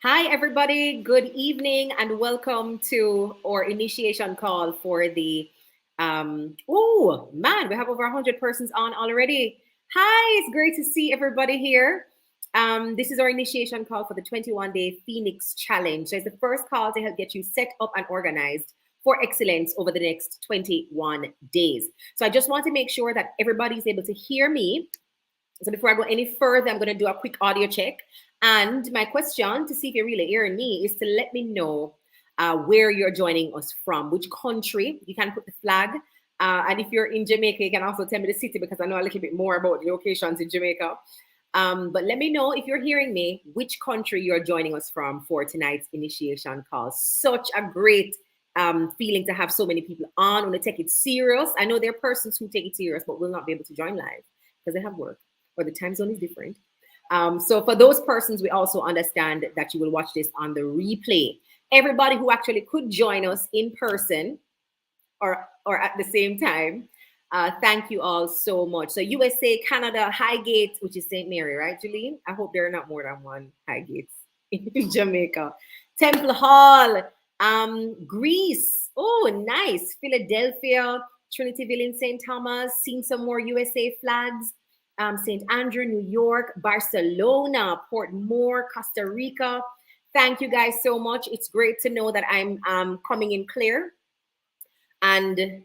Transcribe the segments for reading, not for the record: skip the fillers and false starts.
Hi, everybody. Good evening and welcome to our initiation call for the. Oh, man, we have over 100 persons on already. Hi, it's great to see everybody here. This is our initiation call for the 21-day Phoenix Challenge. So it's the first call to help get you set up and organized for excellence over the next 21 days. So I just want to make sure that everybody is able to hear me. So before I go any further, I'm going to do a quick audio check. And my question to see if you're really hearing me is to let me know where you're joining us from, which country. You can put the flag. And if you're in Jamaica, you can also tell me the city because I know a little bit more about the locations in Jamaica. But let me know if you're hearing me, which country you're joining us from for tonight's initiation call. Such a great feeling to have so many people on. I want to take it serious. I know there are persons who take it serious, but will not be able to join live because they have work or the time zone is different. So for those persons, we also understand that you will watch this on the replay. Everybody who actually could join us in person or at the same time, thank you all so much. So USA, Canada, Highgate, which is St. Mary, right, Julie? I hope there are not more than one Highgates in Jamaica. Temple Hall, Greece. Oh, nice. Philadelphia, Trinityville in St. Thomas. Seeing some more USA flags. St. Andrew, New York, Barcelona, Port Moore, Costa Rica. Thank you guys so much. It's great to know that I'm coming in clear and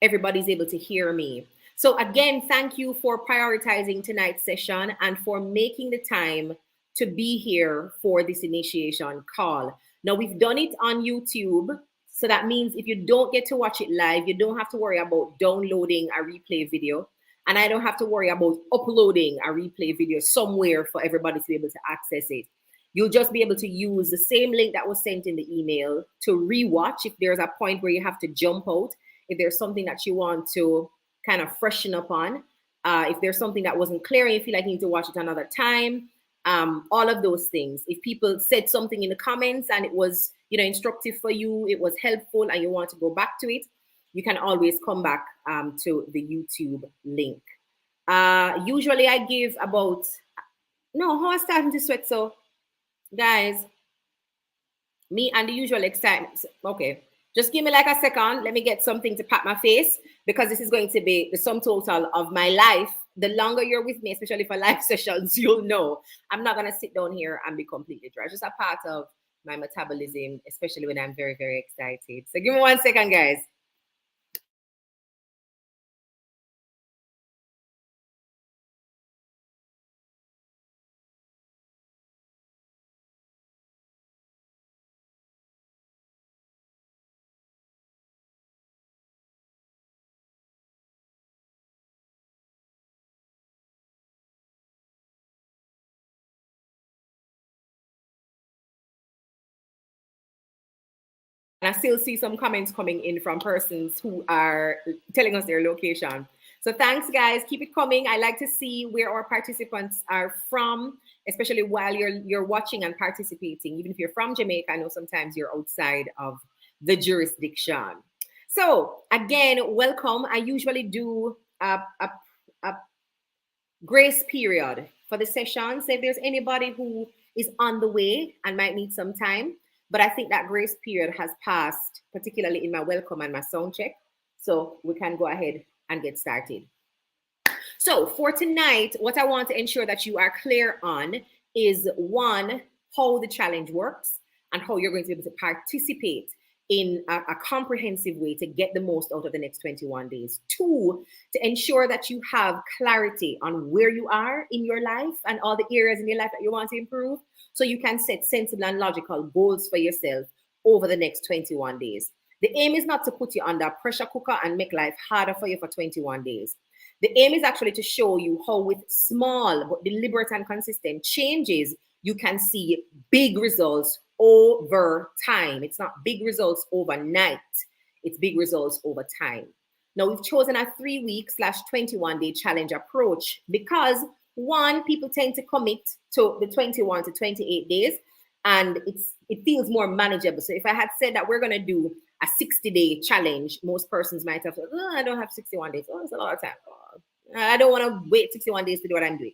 everybody's able to hear me. So again, thank you for prioritizing tonight's session and for making the time to be here for this initiation call. Now, we've done it on YouTube. So that means if you don't get to watch it live, you don't have to worry about downloading a replay video. And I don't have to worry about uploading a replay video somewhere for everybody to be able to access it. You'll just be able to use the same link that was sent in the email to rewatch if there's a point where you have to jump out, if there's something that you want to kind of freshen up on, if there's something that wasn't clear and you feel like you need to watch it another time, all of those things. If people said something in the comments and it was, instructive for you, it was helpful and you want to go back to it, you can always come back to the YouTube link. Usually I give about, no, how I'm starting to sweat. So guys, me and the usual excitement. Okay, just give me like a second. Let me get something to pat my face because this is going to be the sum total of my life. The longer you're with me, especially for live sessions, you'll know I'm not going to sit down here and be completely dry. It's just a part of my metabolism, especially when I'm very, very excited. So give me 1 second, guys. And I still see some comments coming in from persons who are telling us their location. So thanks, guys. Keep it coming. I like to see where our participants are from, especially while you're watching and participating. Even if you're from Jamaica, I know sometimes you're outside of the jurisdiction. So again, welcome. I usually do a grace period for the session. So if there's anybody who is on the way and might need some time, but I think that grace period has passed, particularly in my welcome and my sound check. So we can go ahead and get started. So for tonight, what I want to ensure that you are clear on is one, how the challenge works and how you're going to be able to participate in a comprehensive way to get the most out of the next 21 days. Two, to ensure that you have clarity on where you are in your life and all the areas in your life that you want to improve, so you can set sensible and logical goals for yourself over the next 21 days. The aim is not to put you under a pressure cooker and make life harder for you for 21 days. The aim is actually to show you how with small but deliberate and consistent changes, you can see big results over time. It's not big results overnight. It's big results over time. Now, we've chosen a 3-week/21-day challenge approach because, one, people tend to commit to the 21 to 28 days and it feels more manageable. So if I had said that we're going to do a 60-day challenge, most persons might have said, oh, I don't have 61 days. Oh, it's a lot of time. Oh, I don't want to wait 61 days to do what I'm doing.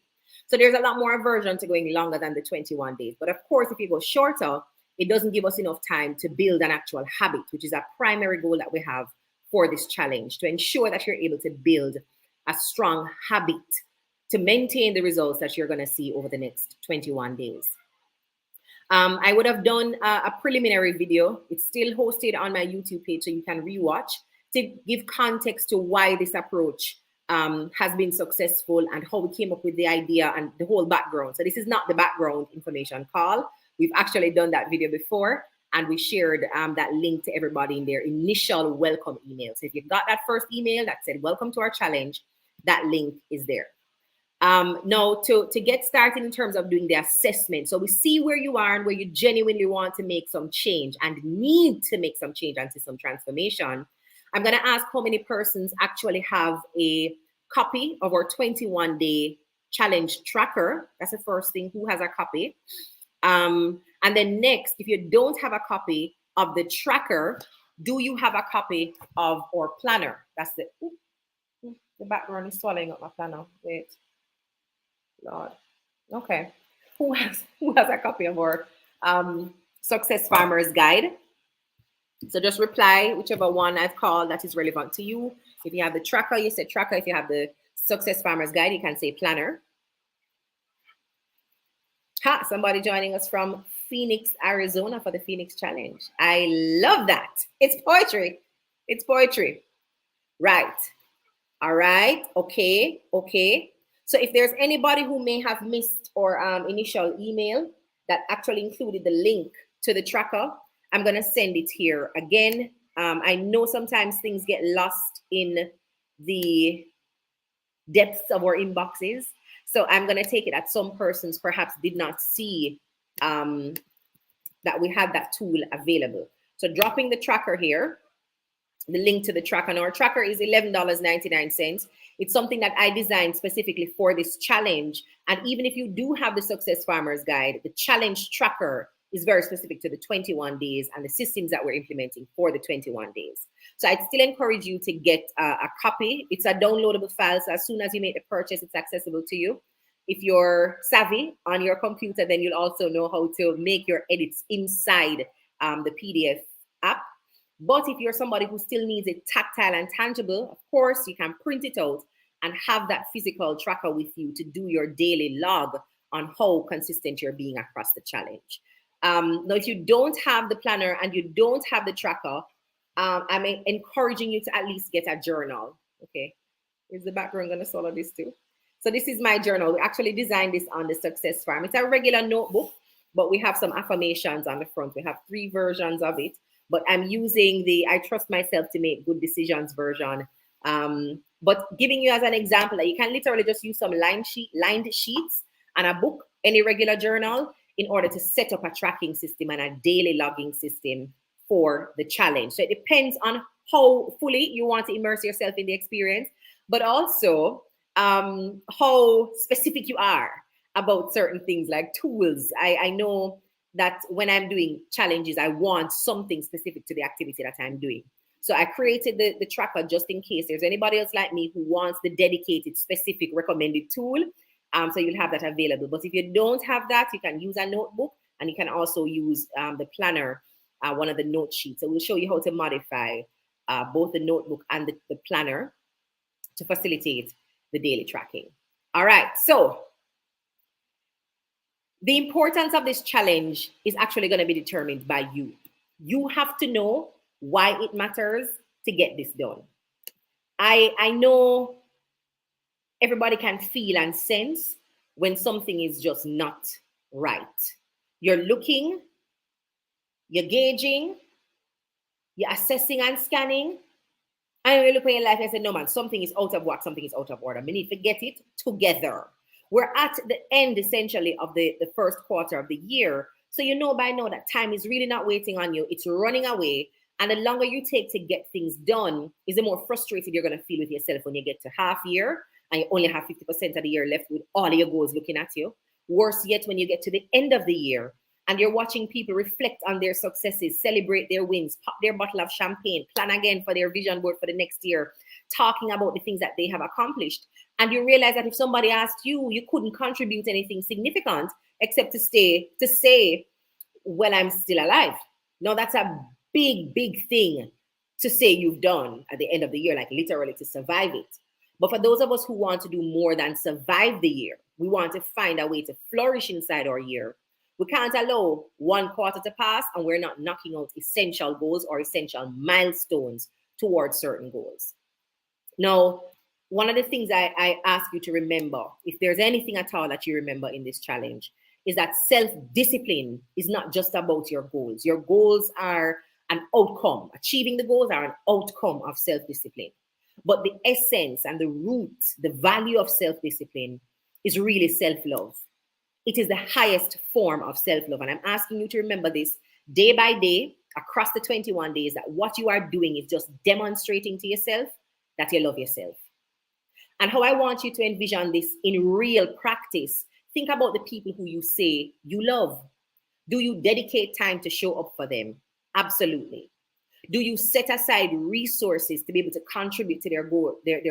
So there's a lot more aversion to going longer than the 21 days. But of course, if you go shorter, it doesn't give us enough time to build an actual habit, which is a primary goal that we have for this challenge, to ensure that you're able to build a strong habit to maintain the results that you're going to see over the next 21 days. I would have done a preliminary video. It's still hosted on my YouTube page, so you can rewatch to give context to why this approach has been successful and how we came up with the idea and the whole background. So this is not the background information call. We've actually done that video before, and we shared that link to everybody in their initial welcome email. So if you got that first email that said, welcome to our challenge, that link is there. Now, to get started in terms of doing the assessment, so we see where you are and where you genuinely want to make some change and need to make some change and see some transformation. I'm going to ask how many persons actually have a copy of our 21-day challenge tracker. That's the first thing. Who has a copy? And then next, if you don't have a copy of the tracker, do you have a copy of our planner? That's the background is swallowing up my planner. Wait. Lord. Okay. Who has a copy of our Success Farmers Guide? So just reply whichever one I've called that is relevant to you. If you have the tracker, you say tracker. If you have the Success Farmers Guide, you can say planner. Ha, somebody joining us from Phoenix, Arizona for the Phoenix Challenge. I love that. It's poetry. It's poetry. Right. All right. Okay. Okay. So if there's anybody who may have missed our initial email that actually included the link to the tracker, I'm going to send it here again. I know sometimes things get lost in the depths of our inboxes. So I'm going to take it that some persons perhaps did not see that we had that tool available. So dropping the tracker here, the link to the tracker. Now, our tracker is $11.99. It's something that I designed specifically for this challenge. And even if you do have the Success Farmers Guide, the challenge tracker is very specific to the 21 days and the systems that we're implementing for the 21 days. So I'd still encourage you to get a copy. It's a downloadable file. So as soon as you make the purchase, it's accessible to you. If you're savvy on your computer, then you'll also know how to make your edits inside the PDF app. But if you're somebody who still needs it tactile and tangible, of course, you can print it out and have that physical tracker with you to do your daily log on how consistent you're being across the challenge. Now, if you don't have the planner and you don't have the tracker, I'm encouraging you to at least get a journal. Okay, is the background going to swallow this too? So this is my journal. We actually designed this on the Success Farm. It's a regular notebook, but we have some affirmations on the front. We have 3 versions of it. But I'm using the I trust myself to make good decisions version. But giving you as an example that you can literally just use some lined sheets and a book, any regular journal, in order to set up a tracking system and a daily logging system for the challenge. So it depends on how fully you want to immerse yourself in the experience, but also how specific you are about certain things like tools. I know that when I'm doing challenges, I want something specific to the activity that I'm doing. So I created the tracker just in case there's anybody else like me who wants the dedicated, specific, recommended tool. So you'll have that available. But if you don't have that, you can use a notebook, and you can also use the planner, one of the note sheets. So we'll show you how to modify both the notebook and the planner to facilitate the daily tracking. All right, so the importance of this challenge is actually going to be determined by you. You have to know why it matters to get this done. I know everybody can feel and sense when something is just not right. You're looking, you're gauging, you're assessing and scanning, and you're looking at your life and say, no man, something is out of whack, something is out of order. We need to get it together. We're at the end, essentially, of the first quarter of the year. So you know by now that time is really not waiting on you. It's running away. And the longer you take to get things done is the more frustrated you're going to feel with yourself when you get to half year and you only have 50% of the year left with all of your goals looking at you. Worse yet, when you get to the end of the year and you're watching people reflect on their successes, celebrate their wins, pop their bottle of champagne, plan again for their vision board for the next year, talking about the things that they have accomplished. And you realize that if somebody asked you, you couldn't contribute anything significant except to say, well, I'm still alive. Now that's a big, big thing to say you've done at the end of the year, like literally to survive it. But for those of us who want to do more than survive the year, we want to find a way to flourish inside our year. We can't allow one quarter to pass and we're not knocking out essential goals or essential milestones towards certain goals. Now, one of the things I ask you to remember, if there's anything at all that you remember in this challenge, is that self-discipline is not just about your goals. Your goals are an outcome. Achieving the goals are an outcome of self-discipline. But the essence and the root, the value of self-discipline is really self-love. It is the highest form of self-love. And I'm asking you to remember this day by day, across the 21 days, that what you are doing is just demonstrating to yourself that you love yourself. And how I want you to envision this in real practice, think about the people who you say you love. Do you dedicate time to show up for them? Absolutely. Do you set aside resources to be able to contribute to their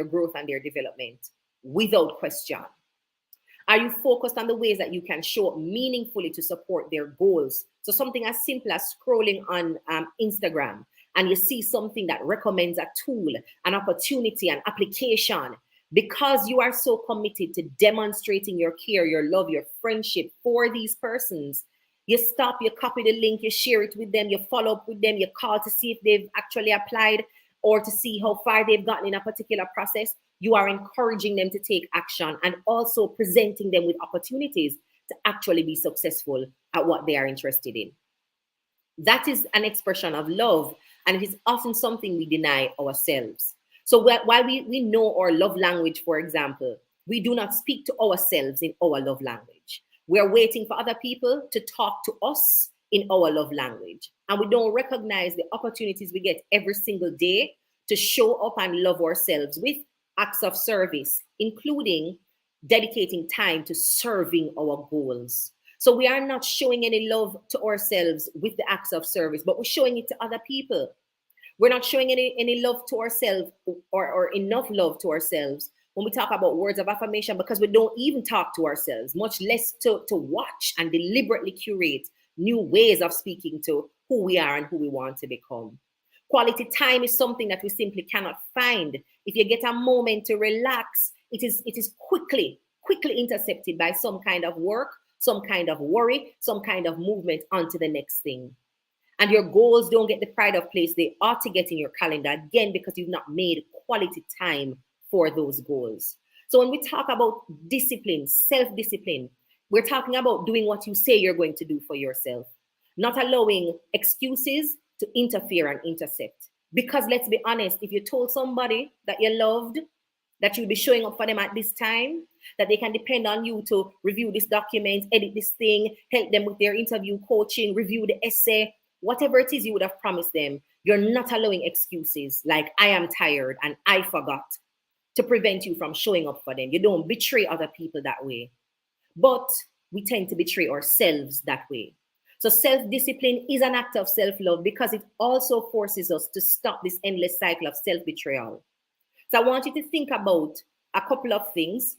growth and their development? Without question. Are you focused on the ways that you can show up meaningfully to support their goals? So something as simple as scrolling on Instagram and you see something that recommends a tool, an opportunity, an application, because you are so committed to demonstrating your care, your love, your friendship for these persons, you stop, you copy the link, you share it with them, you follow up with them, you call to see if they've actually applied or to see how far they've gotten in a particular process. You are encouraging them to take action and also presenting them with opportunities to actually be successful at what they are interested in. That is an expression of love, and it is often something we deny ourselves. So while we know our love language, for example, we do not speak to ourselves in our love language. We're waiting for other people to talk to us in our love language. And we don't recognize the opportunities we get every single day to show up and love ourselves with acts of service, including dedicating time to serving our goals. So we are not showing any love to ourselves with the acts of service, but we're showing it to other people. We're not showing any love to ourselves or enough love to ourselves when we talk about words of affirmation, because we don't even talk to ourselves, much less to watch and deliberately curate new ways of speaking to who we are and who we want to become. Quality time is something that we simply cannot find. If you get a moment to relax, it is quickly intercepted by some kind of work, some kind of worry, some kind of movement onto the next thing. And your goals don't get the pride of place they ought to get in your calendar, again, because you've not made quality time for those goals. So when we talk about discipline, self-discipline, we're talking about doing what you say you're going to do for yourself, not allowing excuses to interfere and intercept. Because let's be honest, if you told somebody that you loved, that you'll be showing up for them at this time, that they can depend on you to review this document, edit this thing, help them with their interview coaching, review the essay, whatever it is you would have promised them, you're not allowing excuses like I am tired and I forgot to prevent you from showing up for them. You don't betray other people that way. But we tend to betray ourselves that way. So self-discipline is an act of self-love because it also forces us to stop this endless cycle of self-betrayal. So I want you to think about a couple of things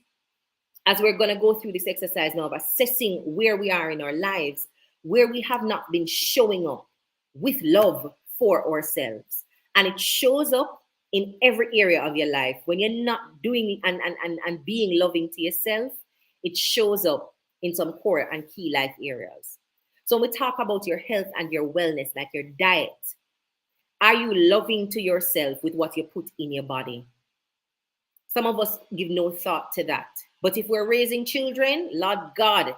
as we're going to go through this exercise now of assessing where we are in our lives, where we have not been showing up with love for ourselves. And it shows up in every area of your life. When you're not doing and being loving to yourself, it shows up in some core and key life areas. So when we talk about your health and your wellness, like your diet, are you loving to yourself with what you put in your body? Some of us give no thought to that. But if we're raising children, Lord God,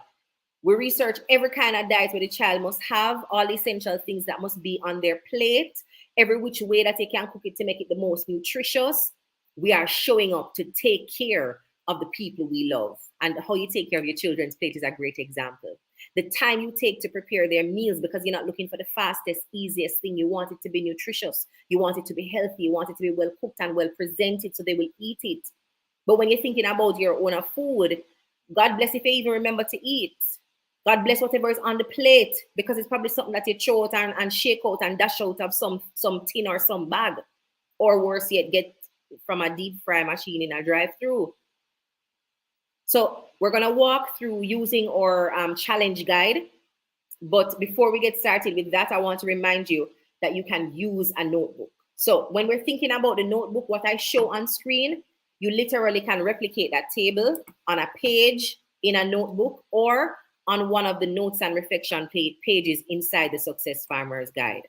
we research every kind of diet where the child must have, all the essential things that must be on their plate, every which way that they can cook it to make it the most nutritious. We are showing up to take care of the people we love. And how you take care of your children's plate is a great example. The time you take to prepare their meals, because you're not looking for the fastest, easiest thing. You want it to be nutritious. You want it to be healthy. You want it to be well cooked and well presented so they will eat it. But when you're thinking about your own food, God bless if you even remember to eat. God bless whatever is on the plate, because it's probably something that you throw out and shake out and dash out of some tin or some bag. Or worse yet, get from a deep fry machine in a drive-through. So we're going to walk through using our challenge guide. But before we get started with that, I want to remind you that you can use a notebook. So when we're thinking about the notebook, what I show on screen, you literally can replicate that table on a page in a notebook or on one of the notes and reflection pages inside the Success Farmer's Guide.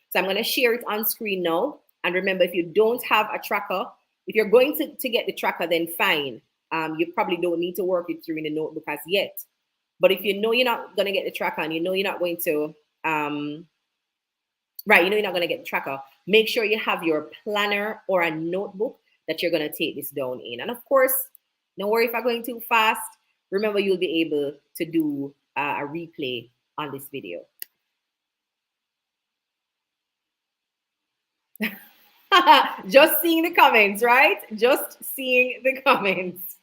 So I'm going to share it on screen now. And remember, if you don't have a tracker, if you're going to get the tracker, then fine. You probably don't need to work it through in the notebook as yet. But if you know you're not going to get the tracker and you know you're not going to, right, you know you're not going to get the tracker, make sure you have your planner or a notebook that you're going to take this down in. And of course, don't worry if I'm going too fast. Remember, you'll be able to do a replay on this video. Just seeing the comments, right? Just seeing the comments.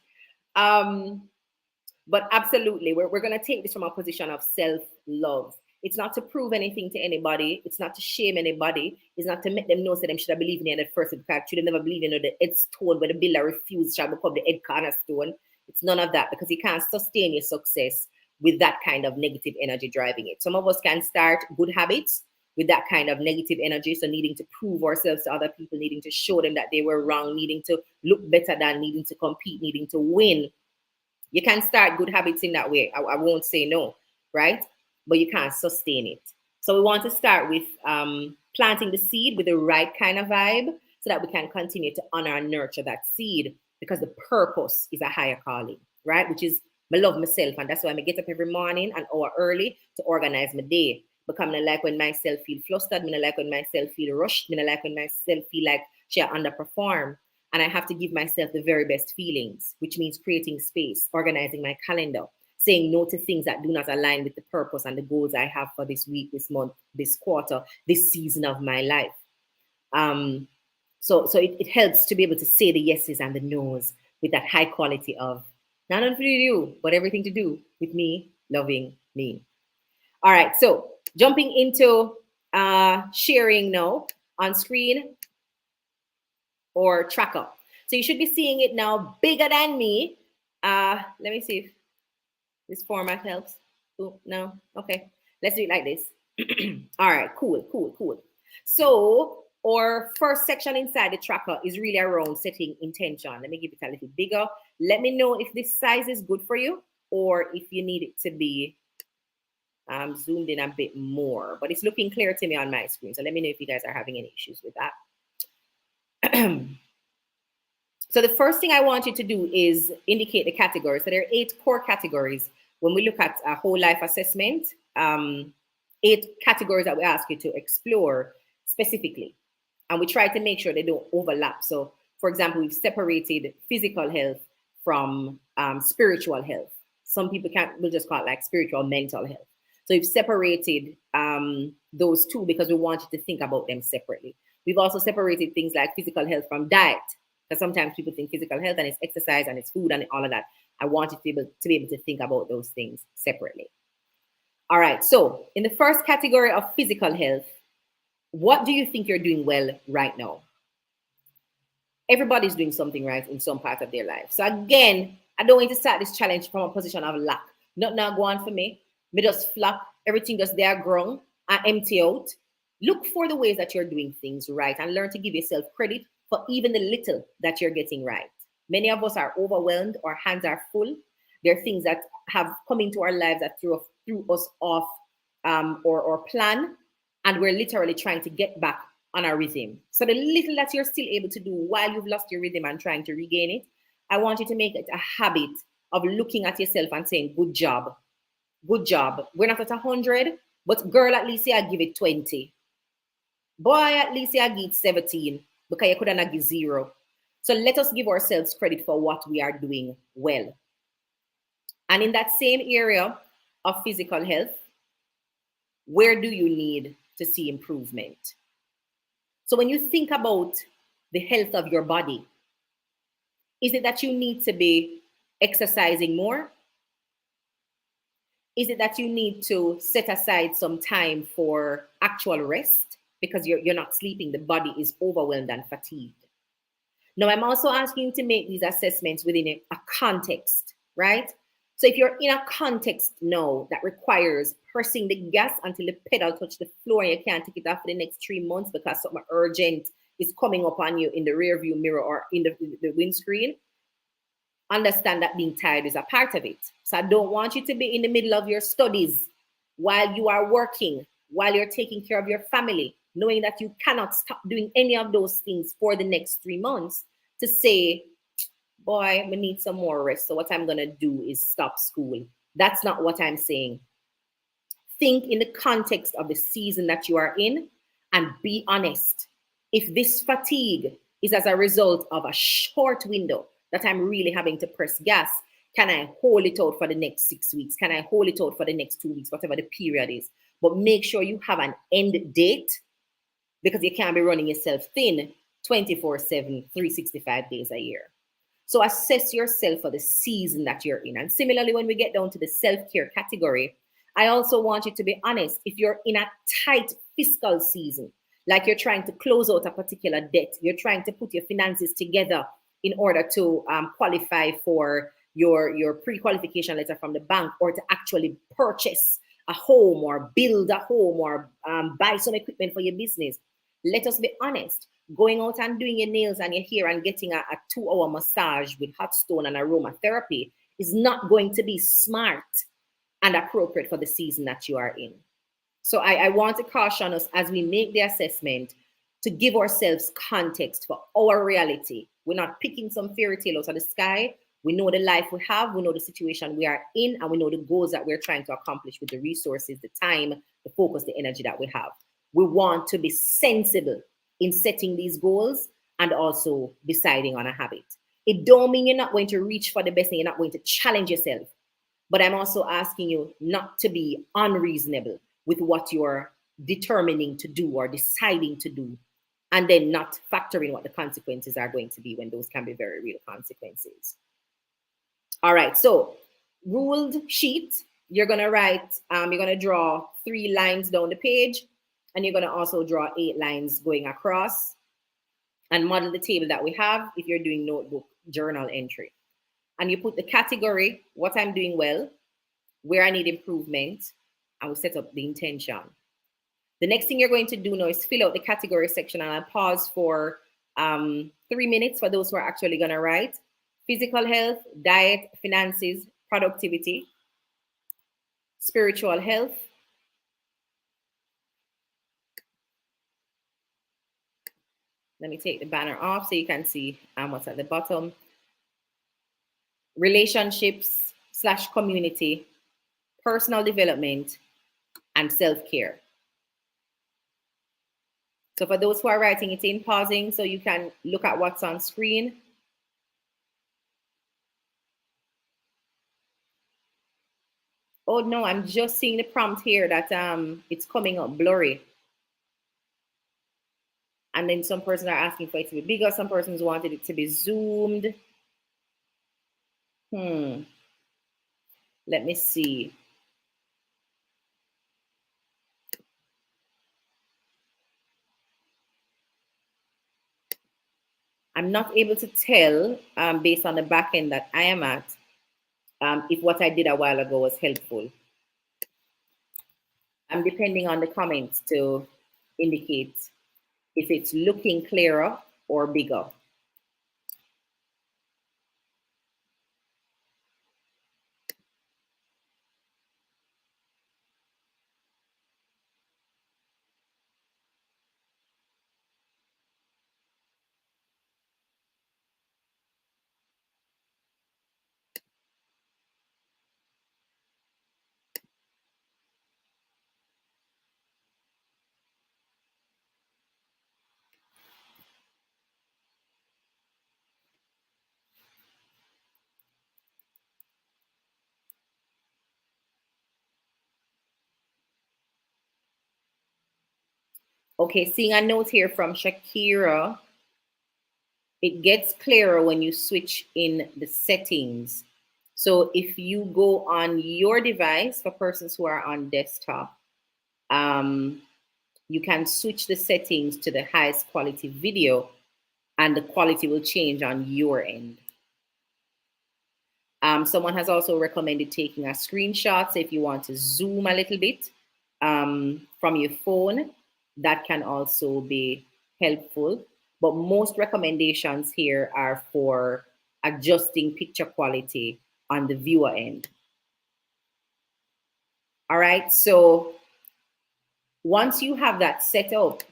But absolutely, we're going to take this from a position of self-love. It's not to prove anything to anybody. It's not to shame anybody. It's not to make them know that them should have believed in it first, because should have never believed in the head stone where the builder refused shall become the head cornerstone. It's none of that, because you can't sustain your success with that kind of negative energy driving it. Some of us can start good habits with that kind of negative energy. So needing to prove ourselves to other people, needing to show them that they were wrong, needing to look better than, needing to compete, needing to win. You can start good habits in that way. I won't say no, right? But you can't sustain it. So we want to start with planting the seed with the right kind of vibe so that we can continue to honor and nurture that seed, because the purpose is a higher calling, right? Which is, I love myself. And that's why I get up every morning an hour early to organize my day. Because I like when myself feel flustered. I like when myself feel rushed. I like when myself feel like she underperform. And I have to give myself the very best feelings, which means creating space, organizing my calendar, saying no to things that do not align with the purpose and the goals I have for this week, this month, this quarter, this season of my life. So it helps to be able to say the yeses and the nos with that high quality of not only for you, but everything to do with me loving me. All right, so jumping into sharing now on screen or tracker. So you should be seeing it now bigger than me. Let me see if this format helps. Oh, no, okay. Let's do it like this. All right, cool. So our first section inside the tracker is really around setting intention. Let me give it a little bigger. Let me know if this size is good for you or if you need it to be zoomed in a bit more, but it's looking clear to me on my screen. So let me know if you guys are having any issues with that. So the first thing I want you to do is indicate the categories. So there are 8 core categories. When we look at a whole life assessment, 8 categories that we ask you to explore specifically. And we try to make sure they don't overlap. So for example, we've separated physical health from spiritual health. Some people we'll just call it like spiritual mental health. So we've separated those two because we want you to think about them separately. We've also separated things like physical health from diet, because sometimes people think physical health and it's exercise and it's food and all of that. I want you to be able to think about those things separately. All right, so in the first category of physical health, what do you think you're doing well right now? Everybody's doing something right in some part of their life. So again, I don't want to start this challenge from a position of lack. Not now go on for me. Me just flop, everything just there grown and empty out. Look for the ways that you're doing things right and learn to give yourself credit for even the little that you're getting right. Many of us are overwhelmed, our hands are full. There are things that have come into our lives that threw us off or plan, and we're literally trying to get back on our rhythm. So the little that you're still able to do while you've lost your rhythm and trying to regain it, I want you to make it a habit of looking at yourself and saying, good job. Good job. We're not at 100, but girl, at least I give it 20. Boy, at least I give 17, because you couldn't give 0. So let us give ourselves credit for what we are doing well. And in that same area of physical health, where do you need to see improvement? So when you think about the health of your body, is it that you need to be exercising more? Is it that you need to set aside some time for actual rest because you're not sleeping, the body is overwhelmed and fatigued? Now, I'm also asking you to make these assessments within a context. right? So if you're in a context now that requires pressing the gas until the pedal touch the floor and you can't take it off for the next 3 months because something urgent is coming up on you in the rear view mirror or in the windscreen, understand that being tired is a part of it. So I don't want you to be in the middle of your studies while you are working, while you're taking care of your family, knowing that you cannot stop doing any of those things for the next 3 months to say, boy, we need some more rest. So what I'm going to do is stop school. That's not what I'm saying. Think in the context of the season that you are in and be honest. If this fatigue is as a result of a short window that I'm really having to press gas, can I hold it out for the next 6 weeks? Can I hold it out for the next 2 weeks, whatever the period is? But make sure you have an end date, because you can't be running yourself thin 24/7, 365 days a year. So assess yourself for the season that you're in. And similarly, when we get down to the self-care category, I also want you to be honest. If you're in a tight fiscal season, like you're trying to close out a particular debt, you're trying to put your finances together in order to qualify for your pre-qualification letter from the bank, or to actually purchase a home or build a home or buy some equipment for your business. Let us be honest. Going out and doing your nails and your hair and getting a 2-hour massage with hot stone and aromatherapy is not going to be smart and appropriate for the season that you are in. So I want to caution us as we make the assessment to give ourselves context for our reality. We're not picking some fairy tale out of the sky. We know the life we have, we know the situation we are in, and we know the goals that we're trying to accomplish with the resources, the time, the focus, the energy that we have. We want to be sensible in setting these goals and also deciding on a habit. It don't mean you're not going to reach for the best and you're not going to challenge yourself. But I'm also asking you not to be unreasonable with what you're determining to do or deciding to do, and then not factoring what the consequences are going to be, when those can be very real consequences. All right, so ruled sheet, you're gonna write, you're gonna draw 3 lines down the page, and you're gonna also draw 8 lines going across, and model the table that we have if you're doing notebook journal entry. And you put the category, what I'm doing well, where I need improvement, and we set up the intention. The next thing you're going to do now is fill out the category section, and I'll pause for 3 minutes for those who are actually gonna write. Physical health, diet, finances, productivity, spiritual health, let me take the banner off so you can see what's at the bottom. Relationships / community, personal development, and self-care. So for those who are writing it in, pausing so you can look at what's on screen. Oh no, I'm just seeing the prompt here that it's coming up blurry. And then some persons are asking for it to be bigger. Some persons wanted it to be zoomed. Let me see. I'm not able to tell based on the back end that I am at if what I did a while ago was helpful. I'm depending on the comments to indicate if it's looking clearer or bigger. Okay, seeing a note here from Shakira. It gets clearer when you switch in the settings. So if you go on your device, for persons who are on desktop, you can switch the settings to the highest quality video, and the quality will change on your end. Someone has also recommended taking a screenshot. So if you want to zoom a little bit from your phone, that can also be helpful. But most recommendations here are for adjusting picture quality on the viewer end. All right, so once you have that set up,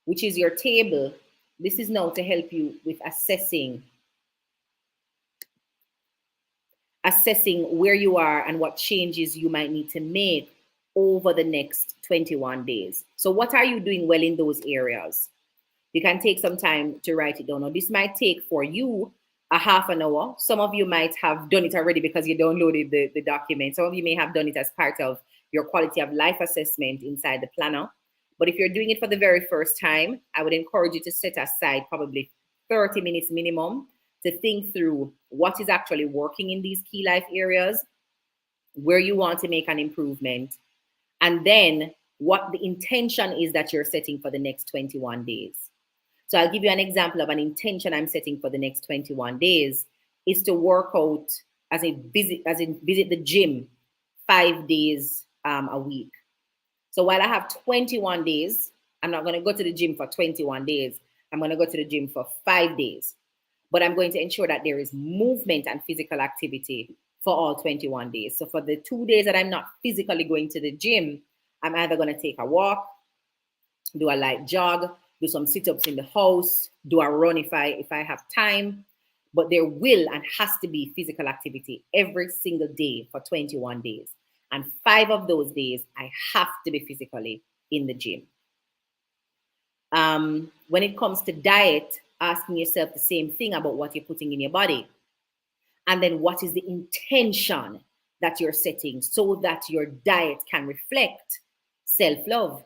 which is your table, this is now to help you with assessing where you are and what changes you might need to make over the next 21 days. So what are you doing well in those areas? You can take some time to write it down. Now, this might take for you a half an hour. Some of you might have done it already because you downloaded the document. Some of you may have done it as part of your quality of life assessment inside the planner. But if you're doing it for the very first time, I would encourage you to set aside probably 30 minutes minimum to think through what is actually working in these key life areas, where you want to make an improvement, and then what the intention is that you're setting for the next 21 days. So I'll give you an example of an intention I'm setting for the next 21 days is to work out as in visit the gym 5 days a week. So while I have 21 days, I'm not going to go to the gym for 21 days. I'm going to go to the gym for 5 days. But I'm going to ensure that there is movement and physical activity for all 21 days. So for the 2 days that I'm not physically going to the gym, I'm either going to take a walk, do a light jog, do some sit-ups in the house, do a run if I have time. But there will and has to be physical activity every single day for 21 days. And 5 of those days, I have to be physically in the gym. When it comes to diet, asking yourself the same thing about what you're putting in your body. And then what is the intention that you're setting so that your diet can reflect self-love?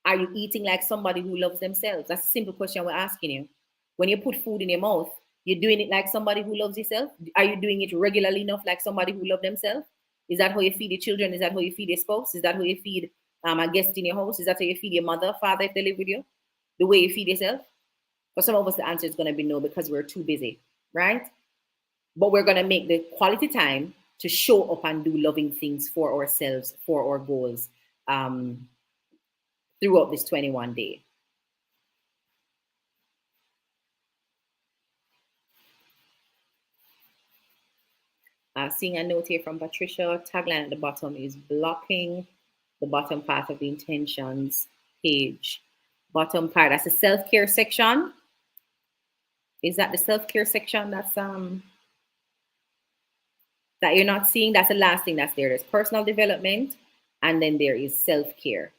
Are you eating like somebody who loves themselves? That's a simple question we're asking you. When you put food in your mouth, you're doing it like somebody who loves yourself? Are you doing it regularly enough like somebody who loves themselves? Is that how you feed your children? Is that how you feed your spouse? Is that how you feed a guest in your house? Is that how you feed your mother, father, if they live with you? The way you feed yourself? For some of us, the answer is going to be no because we're too busy, right? But we're going to make the quality time to show up and do loving things for ourselves, for our goals throughout this 21 day. Seeing a note here from Patricia, tagline at the bottom is blocking the bottom part of the intentions page. Bottom part, that's the self-care section. Is that the self-care section that's that you're not seeing? That's the last thing that's there. There's personal development, and then there is self-care.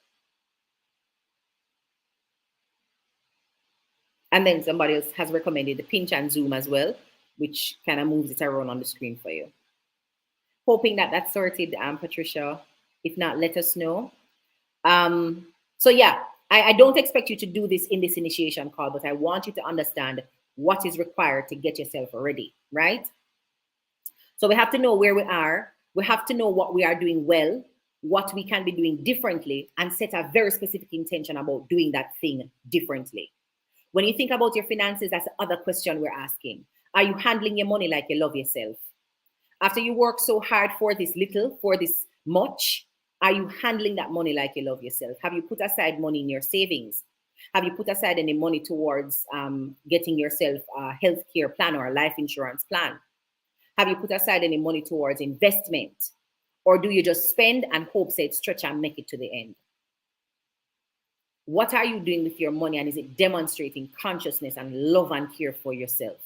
And then somebody else has recommended the pinch and zoom as well, which kind of moves it around on the screen for you. Hoping that that's sorted, Patricia. If not, let us know. So yeah, I don't expect you to do this in this initiation call, but I want you to understand what is required to get yourself ready, right? So we have to know where we are. We have to know what we are doing well, what we can be doing differently, and set a very specific intention about doing that thing differently. When you think about your finances, that's the other question we're asking. Are you handling your money like you love yourself? After you work so hard for this little, for this much, are you handling that money like you love yourself? Have you put aside money in your savings? Have you put aside any money towards getting yourself a healthcare plan or a life insurance plan? Have you put aside any money towards investment? Or do you just spend and hope, say, stretch and make it to the end? What are you doing with your money, and is it demonstrating consciousness and love and care for yourself?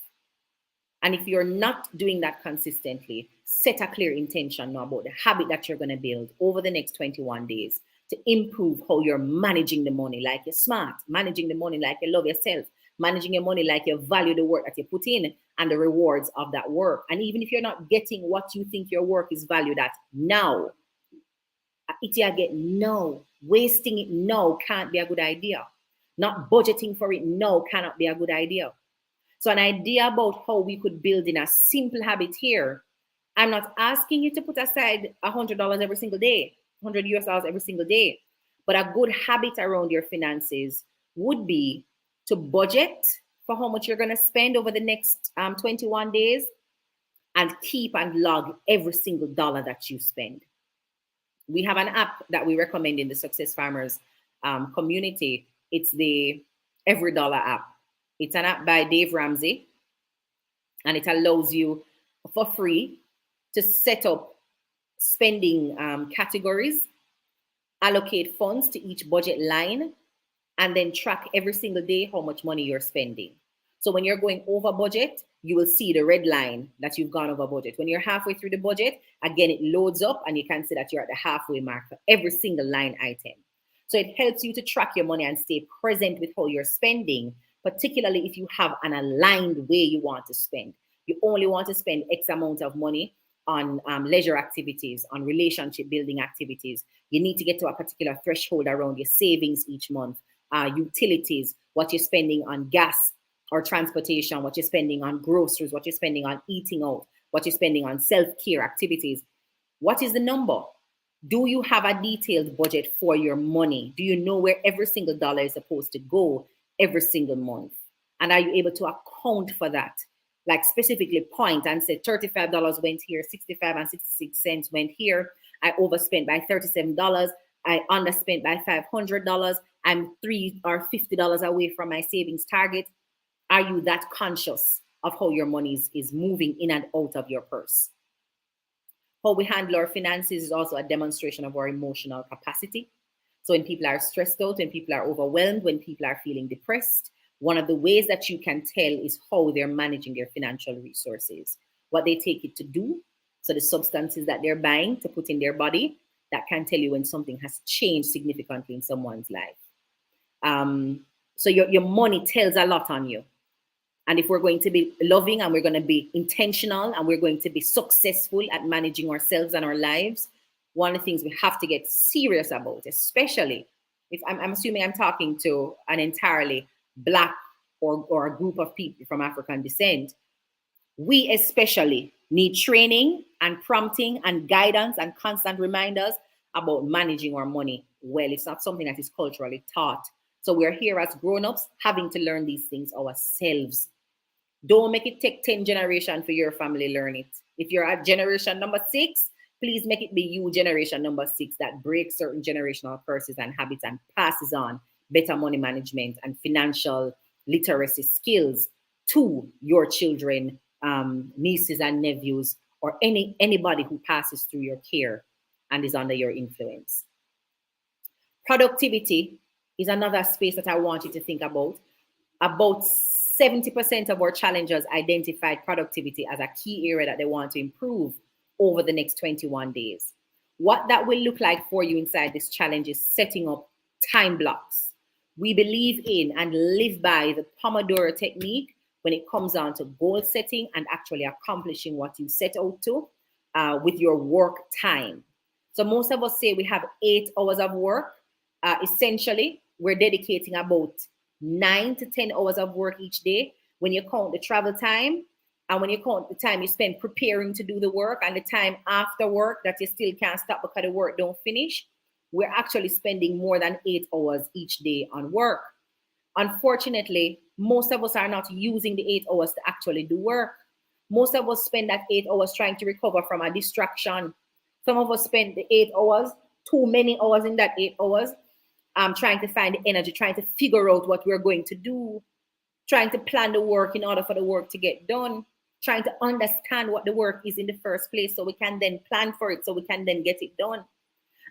And if you're not doing that consistently, set a clear intention now about the habit that you're going to build over the next 21 days to improve how you're managing the money like you're smart, managing the money like you love yourself, managing your money like you value the work that you put in and the rewards of that work. And even if you're not getting what you think your work is valued at now, it you get now, wasting it now can't be a good idea. Not budgeting for it now cannot be a good idea. So an idea about how we could build in a simple habit here. I'm not asking you to put aside $100 every single day, $100 every single day. But a good habit around your finances would be to budget for how much you're going to spend over the next 21 days and keep and log every single dollar that you spend. We have an app that we recommend in the Success Farmers community. It's the Every Dollar app. It's an app by Dave Ramsey, and it allows you for free to set up spending categories, allocate funds to each budget line, and then track every single day how much money you're spending. So when you're going over budget, you will see the red line that you've gone over budget. When you're halfway through the budget, again, it loads up and you can see that you're at the halfway mark for every single line item. So it helps you to track your money and stay present with how you're spending, particularly if you have an aligned way you want to spend. You only want to spend X amount of money on leisure activities, on relationship building activities. You need to get to a particular threshold around your savings each month, utilities, what you're spending on gas or transportation, what you're spending on groceries, what you're spending on eating out, what you're spending on self-care activities. What is the number? Do you have a detailed budget for your money? Do you know where every single dollar is supposed to go every single month? And are you able to account for that? Like specifically point and say $35 went here, 65 and 66 cents went here. I overspent by $37. I underspent by $500. I'm $3 or $50 away from my savings target. Are you that conscious of how your money is moving in and out of your purse? How we handle our finances is also a demonstration of our emotional capacity. So when people are stressed out, when people are overwhelmed, when people are feeling depressed, one of the ways that you can tell is how they're managing their financial resources, what they take it to do. So the substances that they're buying to put in their body, that can tell you when something has changed significantly in someone's life. So your money tells a lot on you. And if we're going to be loving and we're going to be intentional and we're going to be successful at managing ourselves and our lives, one of the things we have to get serious about, especially if I'm assuming I'm talking to an entirely Black or a group of people from African descent, we especially need training and prompting and guidance and constant reminders about managing our money well. It's not something that is culturally taught. So we're here as grown-ups having to learn these things ourselves. Don't make it take 10 generations for your family to learn it. If you're at generation number 6, please make it be you, generation number 6, that breaks certain generational curses and habits and passes on better money management and financial literacy skills to your children, nieces and nephews, or anybody who passes through your care and is under your influence. Productivity is another space that I want you to think about. About 70% of our challengers identified productivity as a key area that they want to improve over the next 21 days. What that will look like for you inside this challenge is setting up time blocks. We believe in and live by the Pomodoro technique when it comes down to goal setting and actually accomplishing what you set out to with your work time. So most of us say we have 8 hours of work. Essentially, we're dedicating about 9 to 10 hours of work each day. When you count the travel time and when you count the time you spend preparing to do the work and the time after work that you still can't stop because the work don't finish, we're actually spending more than 8 hours each day on work. Unfortunately, most of us are not using the 8 hours to actually do work. Most of us spend that 8 hours trying to recover from a distraction. Some of us spend the 8 hours, too many hours in that 8 hours, trying to find the energy, trying to figure out what we're going to do, trying to plan the work in order for the work to get done, trying to understand what the work is in the first place so we can then plan for it, so we can then get it done.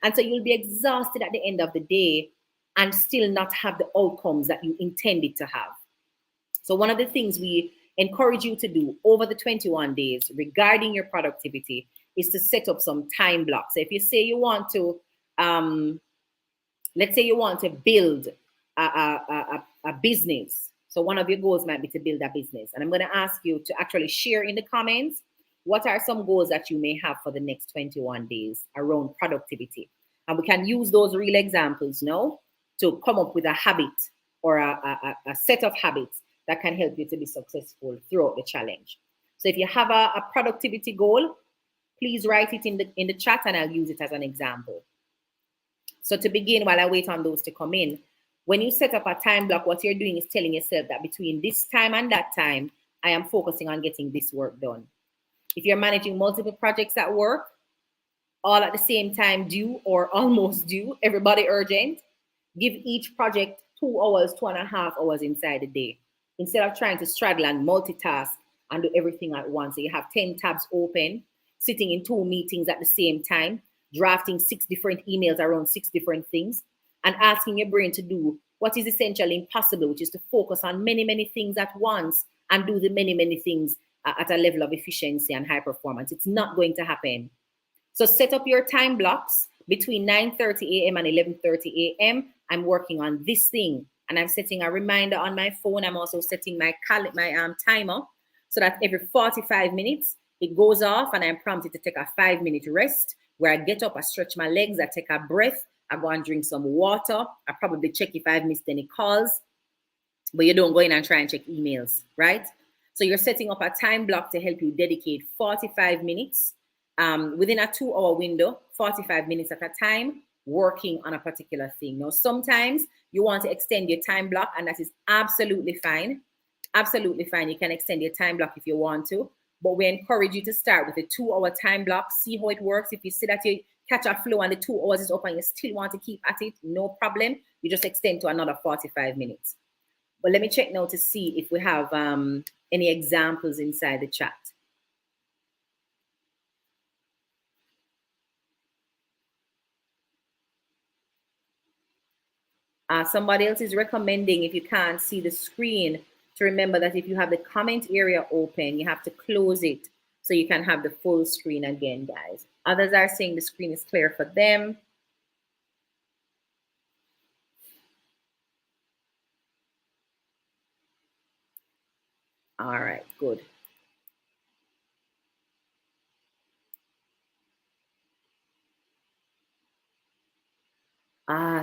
And so you'll be exhausted at the end of the day and still not have the outcomes that you intended to have. So one of the things we encourage you to do over the 21 days regarding your productivity is to set up some time blocks. So if you say you want to, let's say you want to build a business. So one of your goals might be to build a business. And I'm going to ask you to actually share in the comments what are some goals that you may have for the next 21 days around productivity. And we can use those real examples now to come up with a habit or a set of habits that can help you to be successful throughout the challenge. So if you have a productivity goal, please write it in the chat and I'll use it as an example. So to begin, while I wait on those to come in, when you set up a time block, what you're doing is telling yourself that between this time and that time, I am focusing on getting this work done. If you're managing multiple projects at work, all at the same time due or almost due, everybody urgent, give each project 2 hours, 2.5 hours inside the day. Instead of trying to straddle and multitask and do everything at once. So you have 10 tabs open, sitting in 2 meetings at the same time, drafting 6 different emails around 6 different things, and asking your brain to do what is essentially impossible, which is to focus on many, many things at once and do the many, many things at a level of efficiency and high performance. It's not going to happen. So set up your time blocks between 9:30 a.m. and 11:30 a.m. I'm working on this thing, and I'm setting a reminder on my phone. I'm also setting my timer so that every 45 minutes it goes off, and I'm prompted to take a 5-minute rest where I get up, I stretch my legs, I take a breath, I go and drink some water. I probably check if I've missed any calls, but you don't go in and try and check emails, right? So you're setting up a time block to help you dedicate 45 minutes within a 2-hour window, 45 minutes at a time, working on a particular thing. Now, sometimes you want to extend your time block, and that is absolutely fine. Absolutely fine. You can extend your time block if you want to, but we encourage you to start with a 2-hour time block, see how it works. If you see that you catch a flow and the 2 hours is up and you still want to keep at it, no problem. You just extend to another 45 minutes. But let me check now to see if we have any examples inside the chat. Somebody else is recommending, if you can't see the screen, to remember that if you have the comment area open, you have to close it so you can have the full screen again, guys. Others are saying the screen is clear for them. All right, good.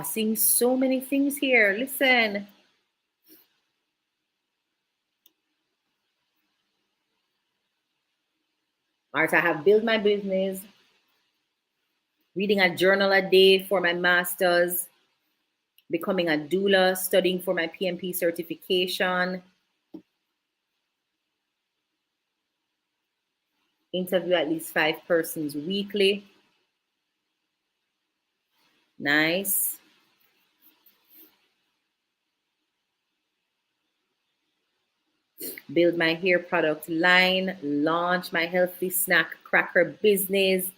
Seeing so many things here. Listen. All right, I have built my business, reading a journal a day for my master's, becoming a doula, studying for my PMP certification, interview at least 5 persons weekly. Nice. Build my hair product line, launch my healthy snack cracker business.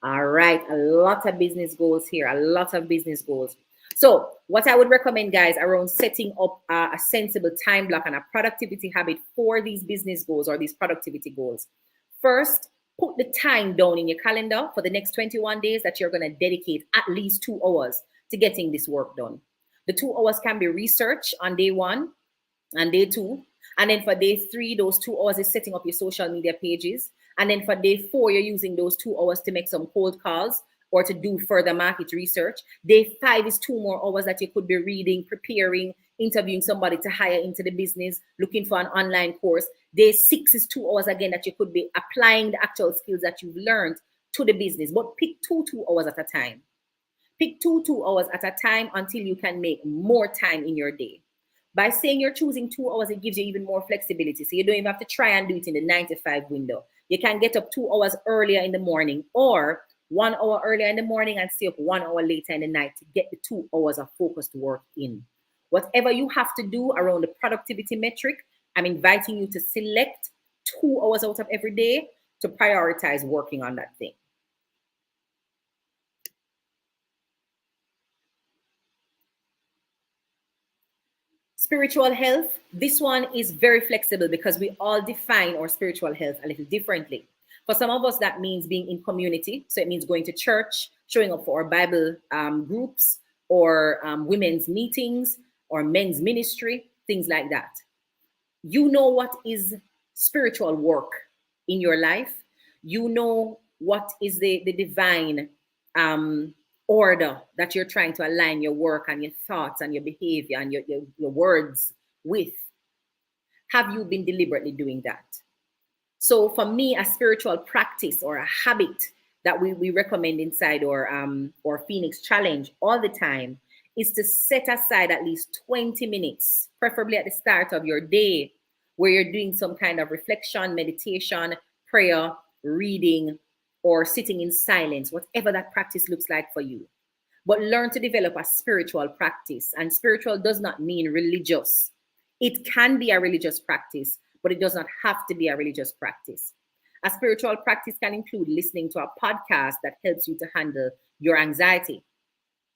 All right, a lot of business goals here, a lot of business goals. So what I would recommend, guys, around setting up a sensible time block and a productivity habit for these business goals or these productivity goals. First, put the time down in your calendar for the next 21 days that you're going to dedicate at least 2 hours to getting this work done. The 2 hours can be research on day 1 and day 2. And then for day 3, those 2 hours is setting up your social media pages. And then for day 4, you're using those 2 hours to make some cold calls or to do further market research. Day 5 is 2 more hours that you could be reading, preparing, interviewing somebody to hire into the business, looking for an online course. Day 6 is 2 hours again that you could be applying the actual skills that you've learned to the business. But pick 2 hours at a time. Pick 2 hours at a time until you can make more time in your day. By saying you're choosing 2 hours, it gives you even more flexibility. So you don't even have to try and do it in the 9 to 5 window. You can get up 2 hours earlier in the morning or 1 hour earlier in the morning and stay up 1 hour later in the night to get the 2 hours of focused work in. Whatever you have to do around the productivity metric, I'm inviting you to select 2 hours out of every day to prioritize working on that thing. Spiritual health, this one is very flexible because we all define our spiritual health a little differently. For some of us, that means being in community. So it means going to church, showing up for our Bible groups or women's meetings or men's ministry, things like that. You know what is spiritual work in your life. You know what is the divine order that you're trying to align your work and your thoughts and your behavior and your words with. Have you been deliberately doing that? So for me, a spiritual practice or a habit that we recommend inside our Phoenix Challenge all the time is to set aside at least 20 minutes, preferably at the start of your day, where you're doing some kind of reflection, meditation, prayer, reading, or sitting in silence, whatever that practice looks like for you. But learn to develop a spiritual practice. And spiritual does not mean religious. It can be a religious practice, but it does not have to be a religious practice. A spiritual practice can include listening to a podcast that helps you to handle your anxiety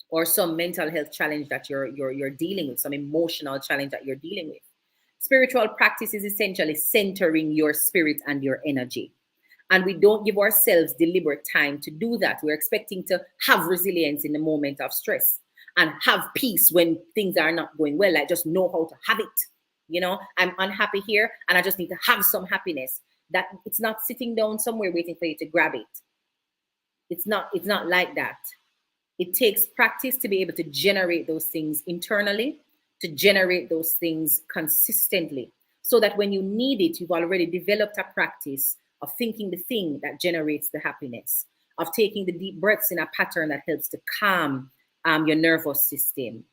or some mental health challenge that you're dealing with, some emotional challenge that you're dealing with. Spiritual practice is essentially centering your spirit and your energy. And we don't give ourselves deliberate time to do that. We're expecting to have resilience in the moment of stress and have peace when things are not going well. Like just know how to have it. You know, I'm unhappy here and I just need to have some happiness. That it's not sitting down somewhere waiting for you to grab it. It's not like that. It takes practice to be able to generate those things internally, to generate those things consistently, so that when you need it, you've already developed a practice of thinking the thing that generates the happiness, of taking the deep breaths in a pattern that helps to calm your nervous system,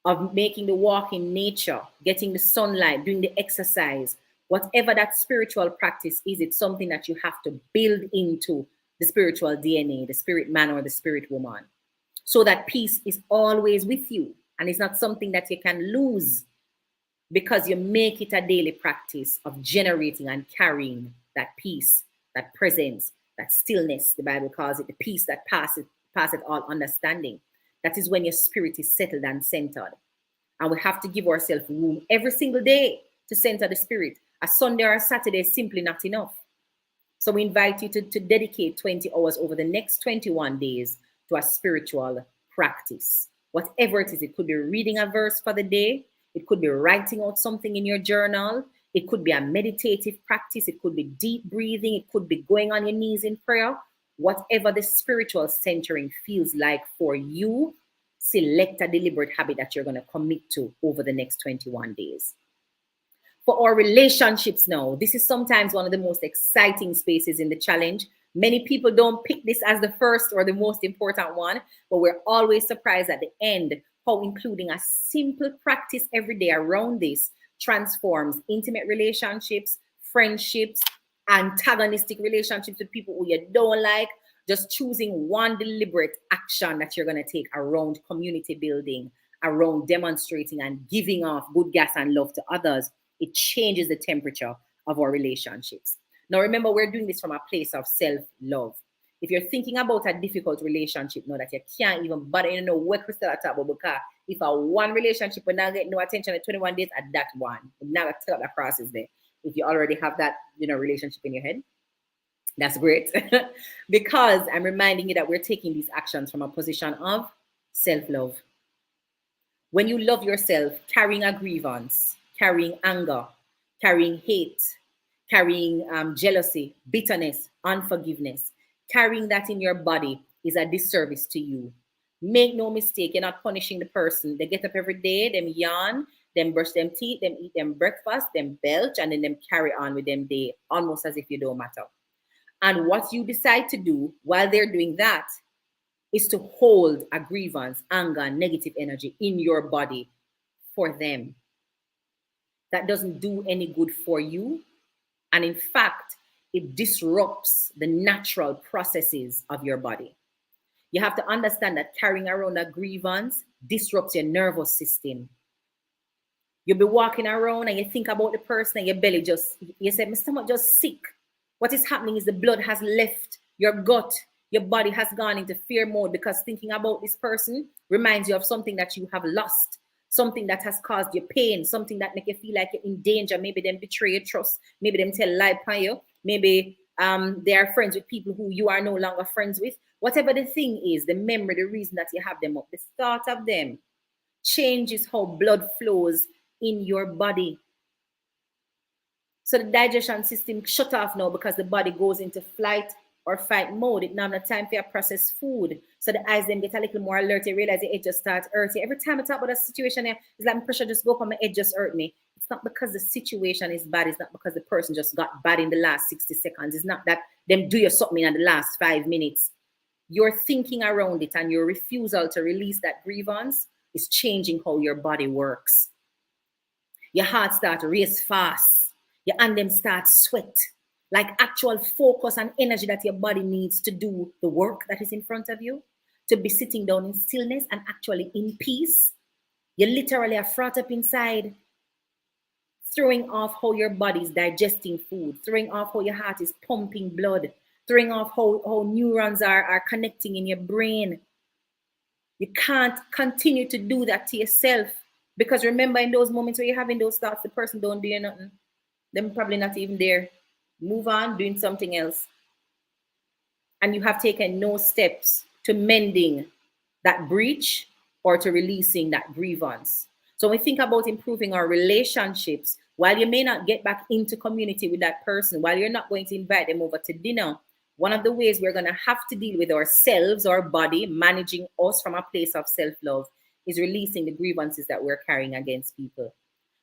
of making the walk in nature, getting the sunlight, doing the exercise, whatever that spiritual practice is, it's something that you have to build into the spiritual DNA, the spirit man or the spirit woman, so that peace is always with you and it's not something that you can lose because you make it a daily practice of generating and carrying that peace, that presence, that stillness. The Bible calls it the peace that passeth all understanding. That is when your spirit is settled and centered. And we have to give ourselves room every single day to center the spirit. A Sunday or a Saturday is simply not enough. So we invite you to dedicate 20 hours over the next 21 days to a spiritual practice. Whatever it is, it could be reading a verse for the day. It could be writing out something in your journal. It could be a meditative practice. It could be deep breathing. It could be going on your knees in prayer. Whatever the spiritual centering feels like for you, select a deliberate habit that you're going to commit to over the next 21 days. For our relationships now, this is sometimes one of the most exciting spaces in the challenge. Many people don't pick this as the first or the most important one, but we're always surprised at the end how including a simple practice every day around this transforms intimate relationships, friendships, antagonistic relationships with people who you don't like. Just choosing one deliberate action that you're going to take around community building, around demonstrating and giving off good gas and love to others, it changes the temperature of our relationships. Now, remember, we're doing this from a place of self-love. If you're thinking about a difficult relationship now that you can't even bother, you know what Krystal talk about, because if a one relationship will not get no attention at 21 days at that one, you're not going to tell that process there. If you already have that, relationship in your head, that's great. Because I'm reminding you that we're taking these actions from a position of self-love. When you love yourself, carrying a grievance, carrying anger, carrying hate, carrying jealousy, bitterness, unforgiveness, carrying that in your body is a disservice to you. Make no mistake, you're not punishing the person. They get up every day, them yawn, them brush them teeth, them eat them breakfast, them belch, and then them carry on with them day, almost as if you don't matter. And what you decide to do while they're doing that is to hold a grievance, anger, negative energy in your body for them. That doesn't do any good for you. And in fact, it disrupts the natural processes of your body. You have to understand that carrying around a grievance disrupts your nervous system. You'll be walking around and you think about the person and your belly you say, my stomach just sick. What is happening is the blood has left your gut. Your body has gone into fear mode because thinking about this person reminds you of something that you have lost, something that has caused you pain, something that make you feel like you're in danger. Maybe them betray your trust. Maybe them tell lie upon you. Maybe they are friends with people who you are no longer friends with. Whatever the thing is, the memory, the reason that you have them up, the thought of them changes how blood flows in your body. So the digestion system shut off now because the body goes into flight or fight mode. It now have no time for your processed food. So the eyes then get a little more alert. You realize the edge just starts hurting. Every time I talk about a situation here, it's like my pressure just go up on my edge just hurt me. It's not because the situation is bad. It's not because the person just got bad in the last 60 seconds. It's not that them do you something in the last 5 minutes. Your thinking around it and your refusal to release that grievance is changing how your body works. Your heart starts to race fast. Your hand them start sweat. like actual focus and energy that your body needs to do the work that is in front of you, to be sitting down in stillness and actually in peace. You literally are fraught up inside, throwing off how your body is digesting food, throwing off how your heart is pumping blood, throwing off how neurons are connecting in your brain. You can't continue to do that to yourself, because remember, in those moments where you're having those thoughts, the person don't do you nothing. Them probably not even there. Move on, doing something else. And you have taken no steps to mending that breach or to releasing that grievance. So when we think about improving our relationships, while you may not get back into community with that person, while you're not going to invite them over to dinner, one of the ways we're going to have to deal with ourselves, our body, managing us from a place of self-love, is releasing the grievances that we're carrying against people.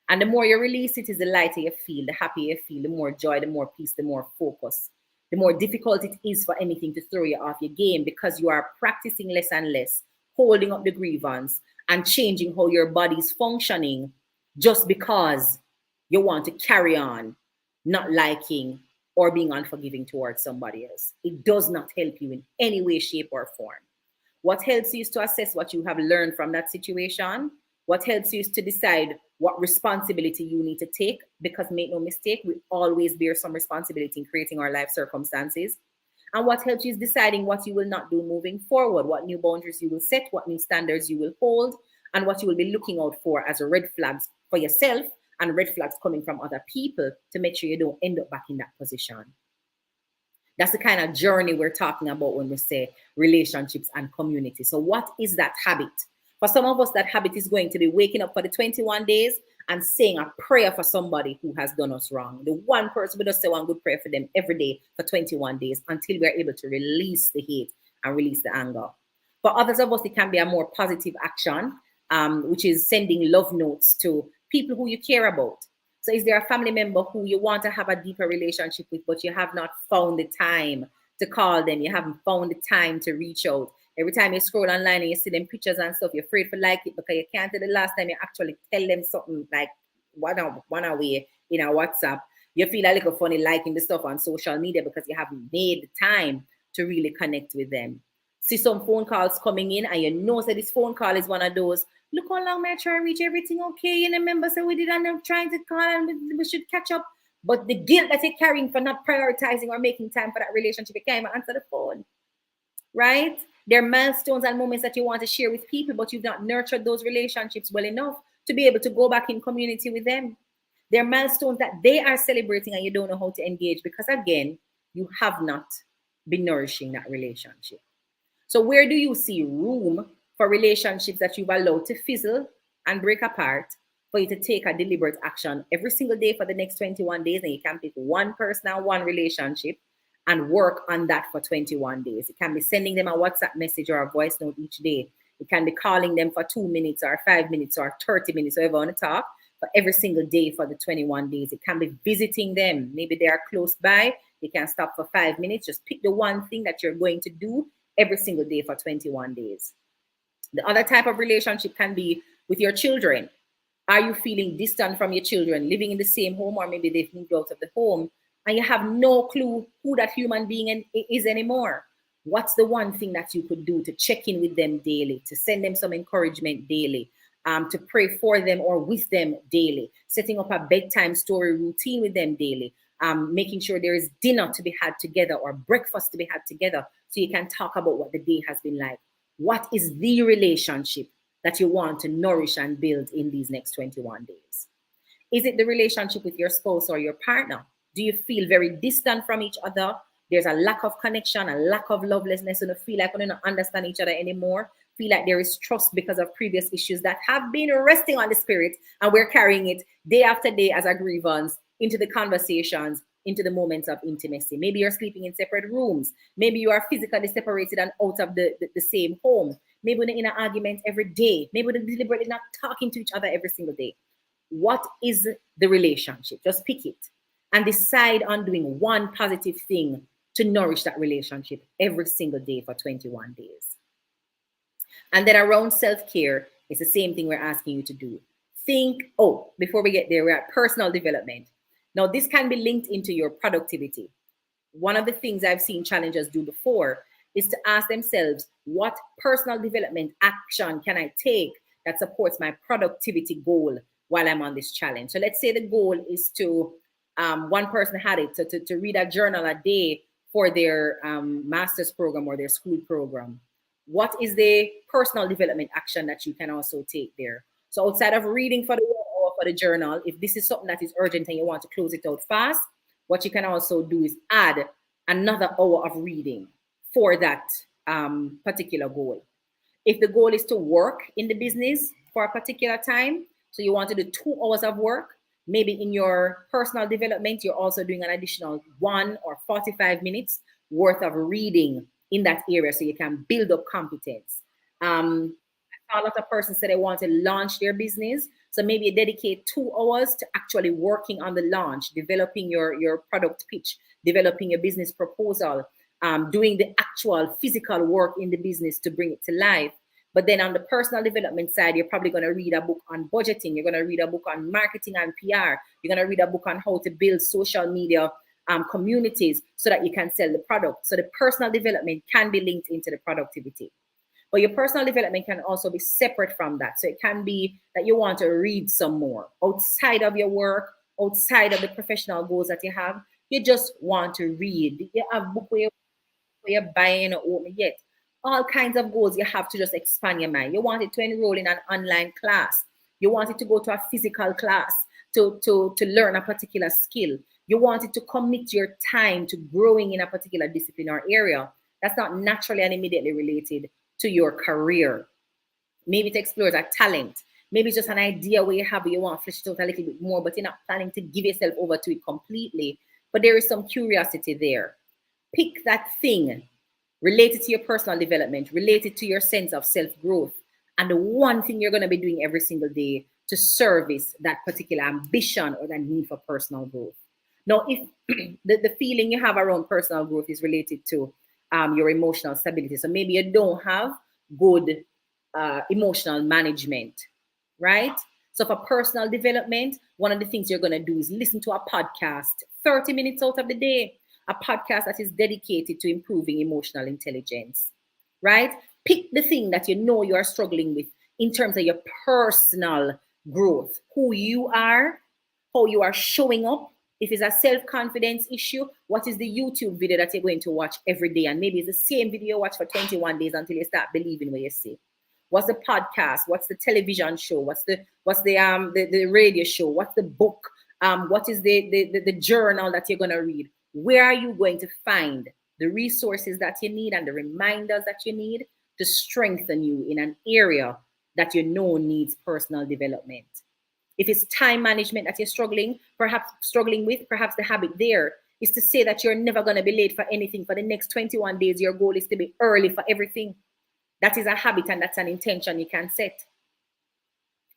And the more you release it, is the lighter you feel, the happier you feel, the more joy, the more peace, the more focus. The more difficult it is for anything to throw you off your game, because you are practicing less and less, holding up the grievance and changing how your body's functioning just because you want to carry on not liking or being unforgiving towards somebody else. It does not help you in any way, shape, or form. What helps you is to assess what you have learned from that situation. What helps you is to decide what responsibility you need to take, because make no mistake, we always bear some responsibility in creating our life circumstances. And what helps you is deciding what you will not do moving forward, what new boundaries you will set, what new standards you will hold, and what you will be looking out for as red flags for yourself and red flags coming from other people, to make sure you don't end up back in that position. That's the kind of journey we're talking about when we say relationships and community. So what is that habit? For some of us, that habit is going to be waking up for the 21 days and saying a prayer for somebody who has done us wrong. The one person, we just say one good prayer for them every day for 21 days until we're able to release the hate and release the anger. For others of us, it can be a more positive action, which is sending love notes to people who you care about. So is there a family member who you want to have a deeper relationship with, but you have not found the time to call them? You haven't found the time to reach out. Every time you scroll online and you see them pictures and stuff, you're afraid to like it because you can't tell the last time you actually tell them something, like one away in a WhatsApp. You feel a little funny liking the stuff on social media because you haven't made the time to really connect with them. See some phone calls coming in and you know that this phone call is one of those, look how long may I try to reach everything okay? You remember, so we did end up trying to call and we should catch up. But the guilt that you're carrying for not prioritizing or making time for that relationship, you can't even answer the phone, right? There are milestones and moments that you want to share with people, but you've not nurtured those relationships well enough to be able to go back in community with them. There are milestones that they are celebrating and you don't know how to engage because, again, you have not been nourishing that relationship. So where do you see room for relationships that you've allowed to fizzle and break apart, for you to take a deliberate action every single day for the next 21 days? And you can pick one person and one relationship and work on that for 21 days. It can be sending them a WhatsApp message or a voice note each day. It can be calling them for 2 minutes or 5 minutes or 30 minutes, whoever you want to talk, for every single day for the 21 days. It can be visiting them. Maybe they are close by. You can stop for 5 minutes. Just pick the one thing that you're going to do every single day for 21 days. The other type of relationship can be with your children. Are you feeling distant from your children, living in the same home, or maybe they've moved out of the home and you have no clue who that human being is anymore? What's the one thing that you could do to check in with them daily, to send them some encouragement daily, to pray for them or with them daily, setting up a bedtime story routine with them daily, making sure there is dinner to be had together or breakfast to be had together so you can talk about what the day has been like. What is the relationship that you want to nourish and build in these next 21 days? Is it the relationship with your spouse or your partner? Do you feel very distant from each other? There's a lack of connection, a lack of lovelessness, and you feel like you don't understand each other anymore. Feel like there is trust because of previous issues that have been resting on the spirit, and we're carrying it day after day as a grievance into the conversations, into the moments of intimacy. Maybe you're sleeping in separate rooms. Maybe you are physically separated and out of the same home. Maybe we're in an argument every day. Maybe we're deliberately not talking to each other every single day. What is the relationship? Just pick it and decide on doing one positive thing to nourish that relationship every single day for 21 days. And then around self-care, it's the same thing we're asking you to do. Before we get there, we're at personal development. Now, this can be linked into your productivity. one of the things I've seen challengers do before is to ask themselves, what personal development action can I take that supports my productivity goal while I'm on this challenge? So let's say the goal is to, one person had it, to read a journal a day for their master's program or their school program. What is the personal development action that you can also take there? So outside of reading for the or for the journal, if this is something that is urgent and you want to close it out fast, what you can also do is add another hour of reading for that particular goal. If the goal is to work in the business for a particular time, so you want to do 2 hours of work, maybe in your personal development, you're also doing an additional 1 or 45 minutes worth of reading in that area so you can build up competence. I saw a lot of persons say they want to launch their business. So maybe you dedicate 2 hours to actually working on the launch, developing your product pitch, developing your business proposal, doing the actual physical work in the business to bring it to life. But then on the personal development side, you're probably going to read a book on budgeting. You're going to read a book on marketing and PR. You're going to read a book on how to build social media communities so that you can sell the product. So the personal development can be linked into the productivity. But your personal development can also be separate from that. So it can be that you want to read some more outside of your work, outside of the professional goals that you have. You just want to read. You have book where you're buying or opening yet. All kinds of goals you have to just expand your mind. You wanted to enroll in an online class. You wanted to go to a physical class to learn a particular skill. You wanted to commit your time to growing in a particular discipline or area. That's not naturally and immediately related to your career. Maybe it explores a talent. Maybe it's just an idea where you have, you want to flesh it out a little bit more, but you're not planning to give yourself over to it completely. But there is some curiosity there. Pick that thing related to your personal development, related to your sense of self-growth, and the one thing you're going to be doing every single day to service that particular ambition or that need for personal growth. Now, if the feeling you have around personal growth is related to your emotional stability, so maybe you don't have good emotional management, right? So for personal development, one of the things you're going to do is listen to a podcast 30 minutes out of the day, a podcast that is dedicated to improving emotional intelligence, right? Pick the thing that you know you are struggling with in terms of your personal growth, who you are, how you are showing up. If it's a self-confidence issue, what is the YouTube video that you're going to watch every day? And maybe it's the same video you watch for 21 days until you start believing what you see. What's the podcast? What's the television show? What's the radio show? What's the book? What is the journal that you're going to read? Where are you going to find the resources that you need and the reminders that you need to strengthen you in an area that you know needs personal development? If it's time management that you're struggling with, perhaps the habit there is to say that you're never going to be late for anything for the next 21 days. Your goal is to be early for everything. That is a habit and that's an intention you can set.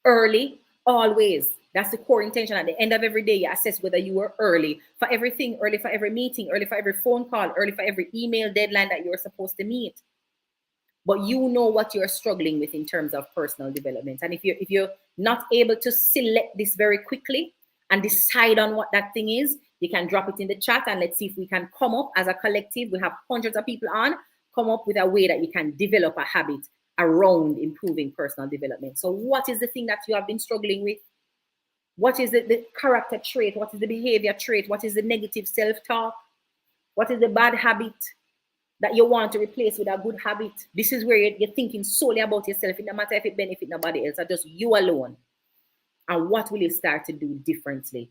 Early, always. That's the core intention. At the end of every day, you assess whether you were early for everything, early for every meeting, early for every phone call, early for every email deadline that you're supposed to meet. But you know what you're struggling with in terms of personal development. And if you're not able to select this very quickly and decide on what that thing is, you can drop it in the chat and let's see if we can come up as a collective. We have hundreds of people on, come up with a way that you can develop a habit around improving personal development. So what is the thing that you have been struggling with? What is the character trait? What is the behavior trait? What is the negative self-talk? What is the bad habit that you want to replace with a good habit? This is where you're thinking solely about yourself. It no matter if it benefits nobody else or just you alone. And what will you start to do differently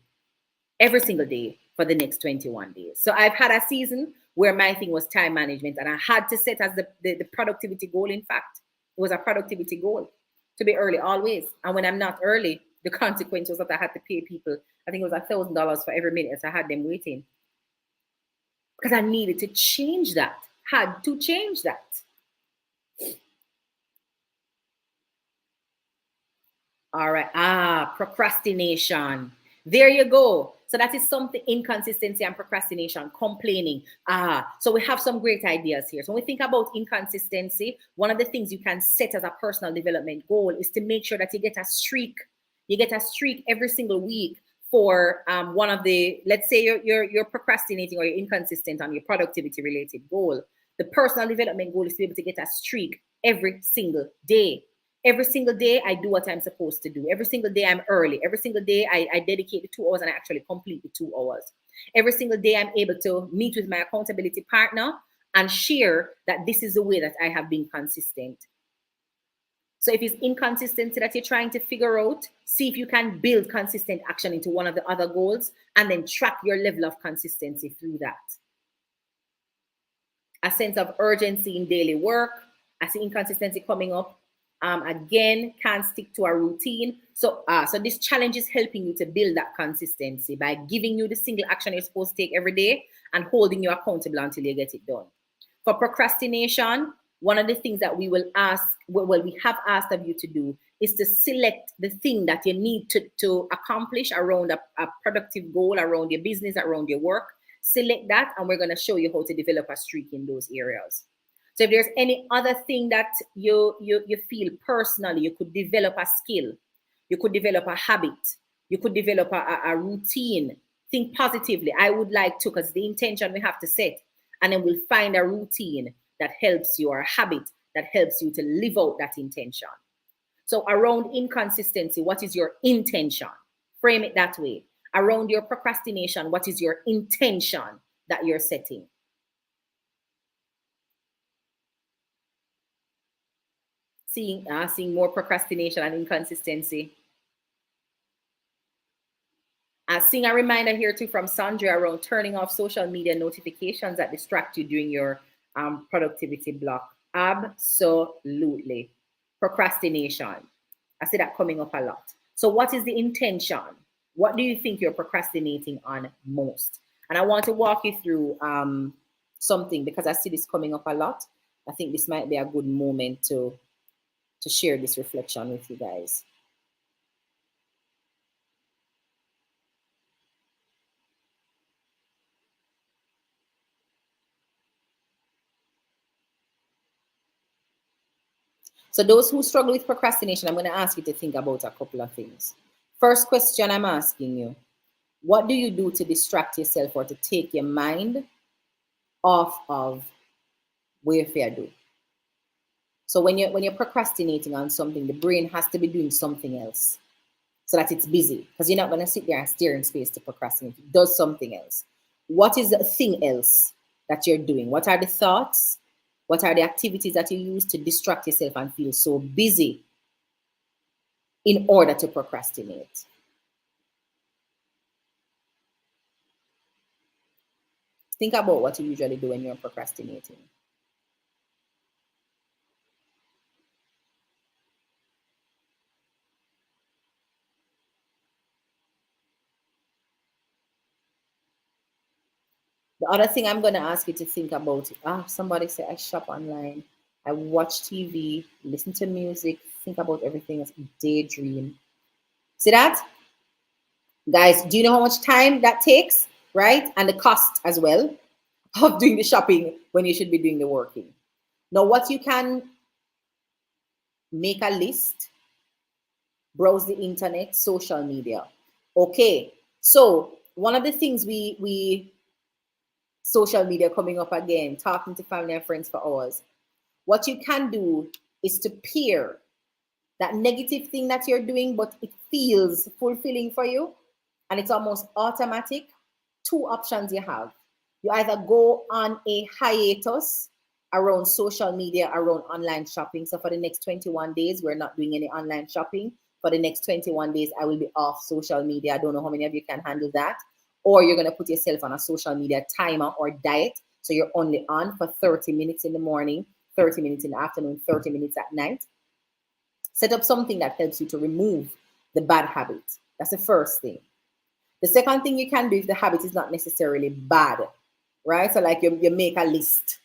every single day for the next 21 days? So I've had a season where my thing was time management and I had to set as the productivity goal. In fact, it was a productivity goal to be early always. And when I'm not early, the consequence was that I had to pay people, I think it was $1,000 for every minute. So I had them waiting. Because I needed to change that. Had to change that. All right. Procrastination. There you go. So that is something, inconsistency and procrastination, complaining. So we have some great ideas here. So when we think about inconsistency, one of the things you can set as a personal development goal is to make sure that you get a streak. You get a streak every single week for one of the, let's say you're procrastinating or you're inconsistent on your productivity related goal. The personal development goal is to be able to get a streak every single day. Every single day, I do what I'm supposed to do. Every single day, I'm early. Every single day, I dedicate the 2 hours and I actually complete the 2 hours. Every single day, I'm able to meet with my accountability partner and share that this is the way that I have been consistent. So if it's inconsistency that you're trying to figure out, see if you can build consistent action into one of the other goals and then track your level of consistency through that. A sense of urgency in daily work. I see inconsistency coming up. Again, can't stick to a routine. So this challenge is helping you to build that consistency by giving you the single action you're supposed to take every day and holding you accountable until you get it done. For procrastination, one of the things that we will ask, well, we have asked of you to do is to select the thing that you need to accomplish around a productive goal, around your business, around your work. Select that, and we're going to show you how to develop a streak in those areas. So if there's any other thing that you feel personally, you could develop a skill, you could develop a habit, you could develop a routine. Think positively. I would like to, because the intention we have to set, and then we'll find a routine that helps you, or a habit that helps you to live out that intention. So around inconsistency, what is your intention? Frame it that way. Around your procrastination, what is your intention that you're setting? Seeing more procrastination and inconsistency. Seeing a reminder here too from Sandra around turning off social media notifications that distract you during your productivity block. Absolutely. Procrastination. I see that coming up a lot. So what is the intention? What do you think you're procrastinating on most? And I want to walk you through something, because I see this coming up a lot. I think this might be a good moment to share this reflection with you guys. So those who struggle with procrastination, I'm going to ask you to think about a couple of things. First question I'm asking you, what do you do to distract yourself or to take your mind off of what you're doing? So when you're procrastinating on something, the brain has to be doing something else so that it's busy, because you're not going to sit there and stare in space to procrastinate. It does something else. What is the thing else that you're doing? What are the thoughts? What are the activities that you use to distract yourself and feel so busy in order to procrastinate? Think about what you usually do when you're procrastinating. The other thing I'm going to ask you to think about, somebody said I shop online, I watch TV, listen to music, think about everything else, daydream. See that? Guys, do you know how much time that takes, right? And the cost as well of doing the shopping when you should be doing the working. Now, what you can make a list, browse the internet, social media. Okay, so one of the things we social media coming up again, talking to family and friends for hours. What you can do is to pair that negative thing that you're doing, but it feels fulfilling for you, and it's almost automatic. Two options you have. You either go on a hiatus around social media, around online shopping. So for the next 21 days, we're not doing any online shopping. For the next 21 days, I will be off social media. I don't know how many of you can handle that. Or you're going to put yourself on a social media timer or diet. So you're only on for 30 minutes in the morning, 30 minutes in the afternoon, 30 minutes at night. Set up something that helps you to remove the bad habit. That's the first thing. The second thing you can do if the habit is not necessarily bad, right? So like you make a list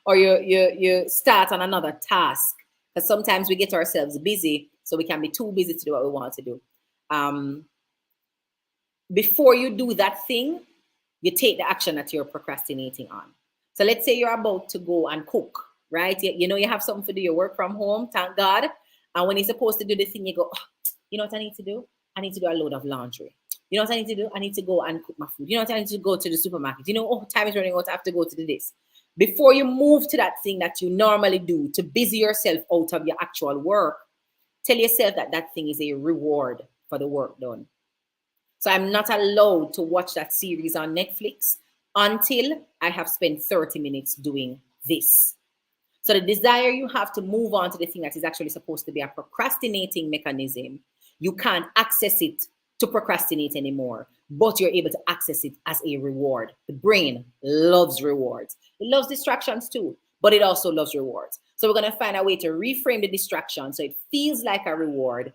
or you start on another task, because sometimes we get ourselves busy, so we can be too busy to do what we want to do. Before you do that thing, you take the action that you're procrastinating on. So let's say you're about to go and cook, right? You know you have something to do, you work from home, thank God. And when you're supposed to do the thing, you go, oh, you know what I need to do? I need to do a load of laundry. You know what I need to do? I need to go and cook my food. You know what I need to go to the supermarket. You know, oh, time is running out. I have to go to this. Before you move to that thing that you normally do to busy yourself out of your actual work, tell yourself that that thing is a reward for the work done. So I'm not allowed to watch that series on Netflix until I have spent 30 minutes doing this. So the desire you have to move on to the thing that is actually supposed to be a procrastinating mechanism, you can't access it to procrastinate anymore, but you're able to access it as a reward. The brain loves rewards. It loves distractions too, but it also loves rewards. So we're going to find a way to reframe the distraction so it feels like a reward.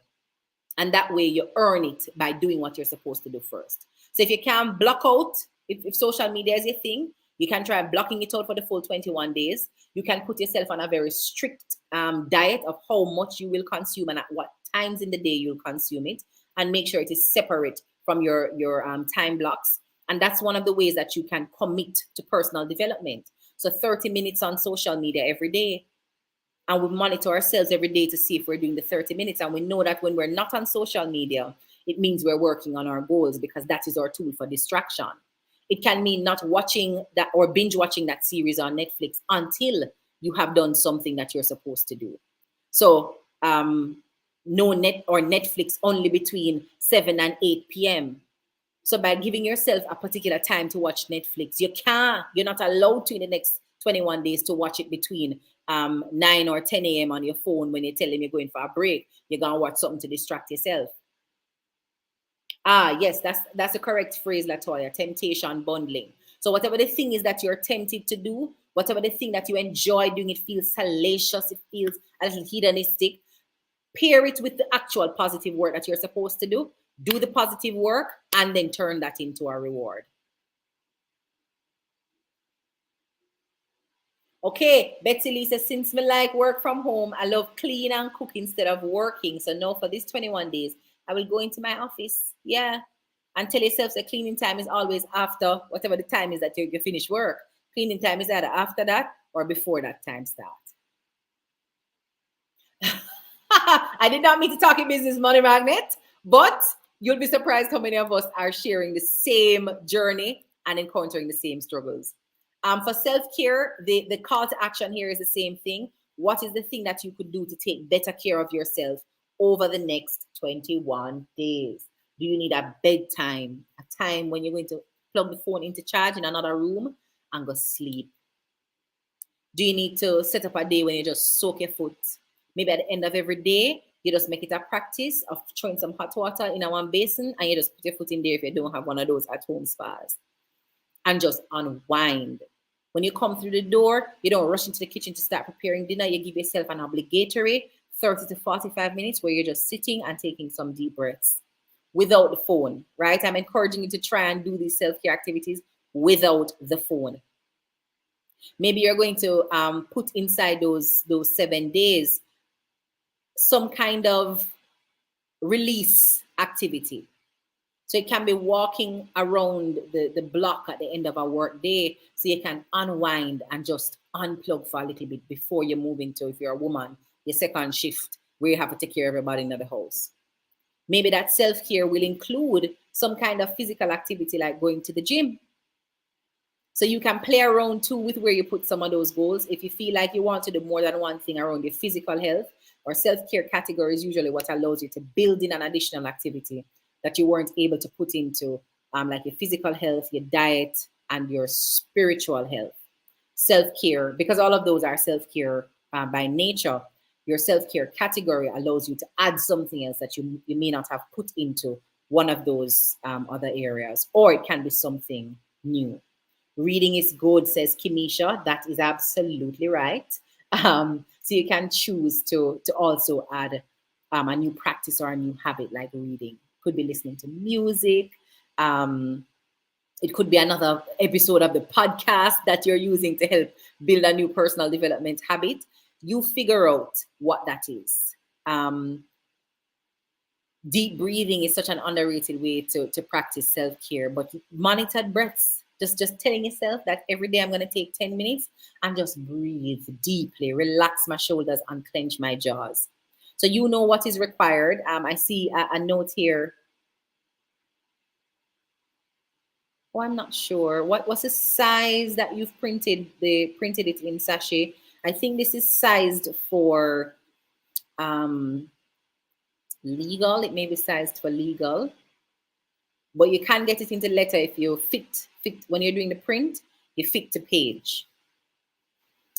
And that way you earn it by doing what you're supposed to do first. So if you can block out, if social media is a thing, you can try blocking it out for the full 21 days. You can put yourself on a very strict diet of how much you will consume and at what times in the day you'll consume it, and make sure it is separate from your time blocks. And that's one of the ways that you can commit to personal development. So 30 minutes on social media every day. And we monitor ourselves every day to see if we're doing the 30 minutes. And we know that when we're not on social media, it means we're working on our goals, because that is our tool for distraction. It can mean not watching that or binge watching that series on Netflix until you have done something that you're supposed to do. So no net or Netflix only between 7 and 8 p.m. So by giving yourself a particular time to watch Netflix, you're not allowed to in the next 21 days to watch it between 9 or 10 a.m. on your phone when you tell them you're going for a break. You're going to watch something to distract yourself. Yes, that's the correct phrase, Latoya. Temptation bundling. So whatever the thing is that you're tempted to do, whatever the thing that you enjoy doing, it feels salacious, it feels a little hedonistic, pair it with the actual positive work that you're supposed to do. Do the positive work and then turn that into a reward. Okay, Betsy Lee says, since me like work from home, I love clean and cook instead of working. So now for these 21 days, I will go into my office. Yeah. And tell yourself that cleaning time is always after whatever the time is that you finish work. Cleaning time is either after that or before that time starts. I did not mean to talk in business, Money Magnet, but you'll be surprised how many of us are sharing the same journey and encountering the same struggles. For self-care, the call to action here is the same thing. What is the thing that you could do to take better care of yourself over the next 21 days? Do you need a bedtime, a time when you're going to plug the phone into charge in another room and go sleep? Do you need to set up a day when you just soak your foot? Maybe at the end of every day, you just make it a practice of throwing some hot water in a one basin and you just put your foot in there if you don't have one of those at-home spas. And just unwind. When you come through the door, you don't rush into the kitchen to start preparing dinner. You give yourself an obligatory 30 to 45 minutes where you're just sitting and taking some deep breaths without the phone, right? I'm encouraging you to try and do these self-care activities without the phone. Maybe you're going to put inside those 7 days some kind of release activity. So it can be walking around the block at the end of a work day so you can unwind and just unplug for a little bit before you move into, if you're a woman, your second shift where you have to take care of everybody in the house. Maybe that self-care will include some kind of physical activity like going to the gym. So you can play around too with where you put some of those goals. If you feel like you want to do more than one thing around your physical health, or self-care category is usually what allows you to build in an additional activity that you weren't able to put into like your physical health, your diet, and your spiritual health. Self-care, because all of those are self-care by nature, your self-care category allows you to add something else that you may not have put into one of those other areas, or it can be something new. Reading is good, says Kimisha. That is absolutely right. So you can choose to also add a new practice or a new habit like reading. Could be listening to music. It could be another episode of the podcast that you're using to help build a new personal development habit. You figure out what that is. Deep breathing is such an underrated way to practice self-care, but monitored breaths, just telling yourself that every day I'm going to take 10 minutes and just breathe deeply, relax my shoulders and clench my jaws. So you know what is required. I see a note here Oh, I'm not sure. What was the size that you've printed? They printed it in sachet. I think this is sized for um, legal. It may be sized for legal, but you can get it into letter if you fit when you're doing the print. You fit to page.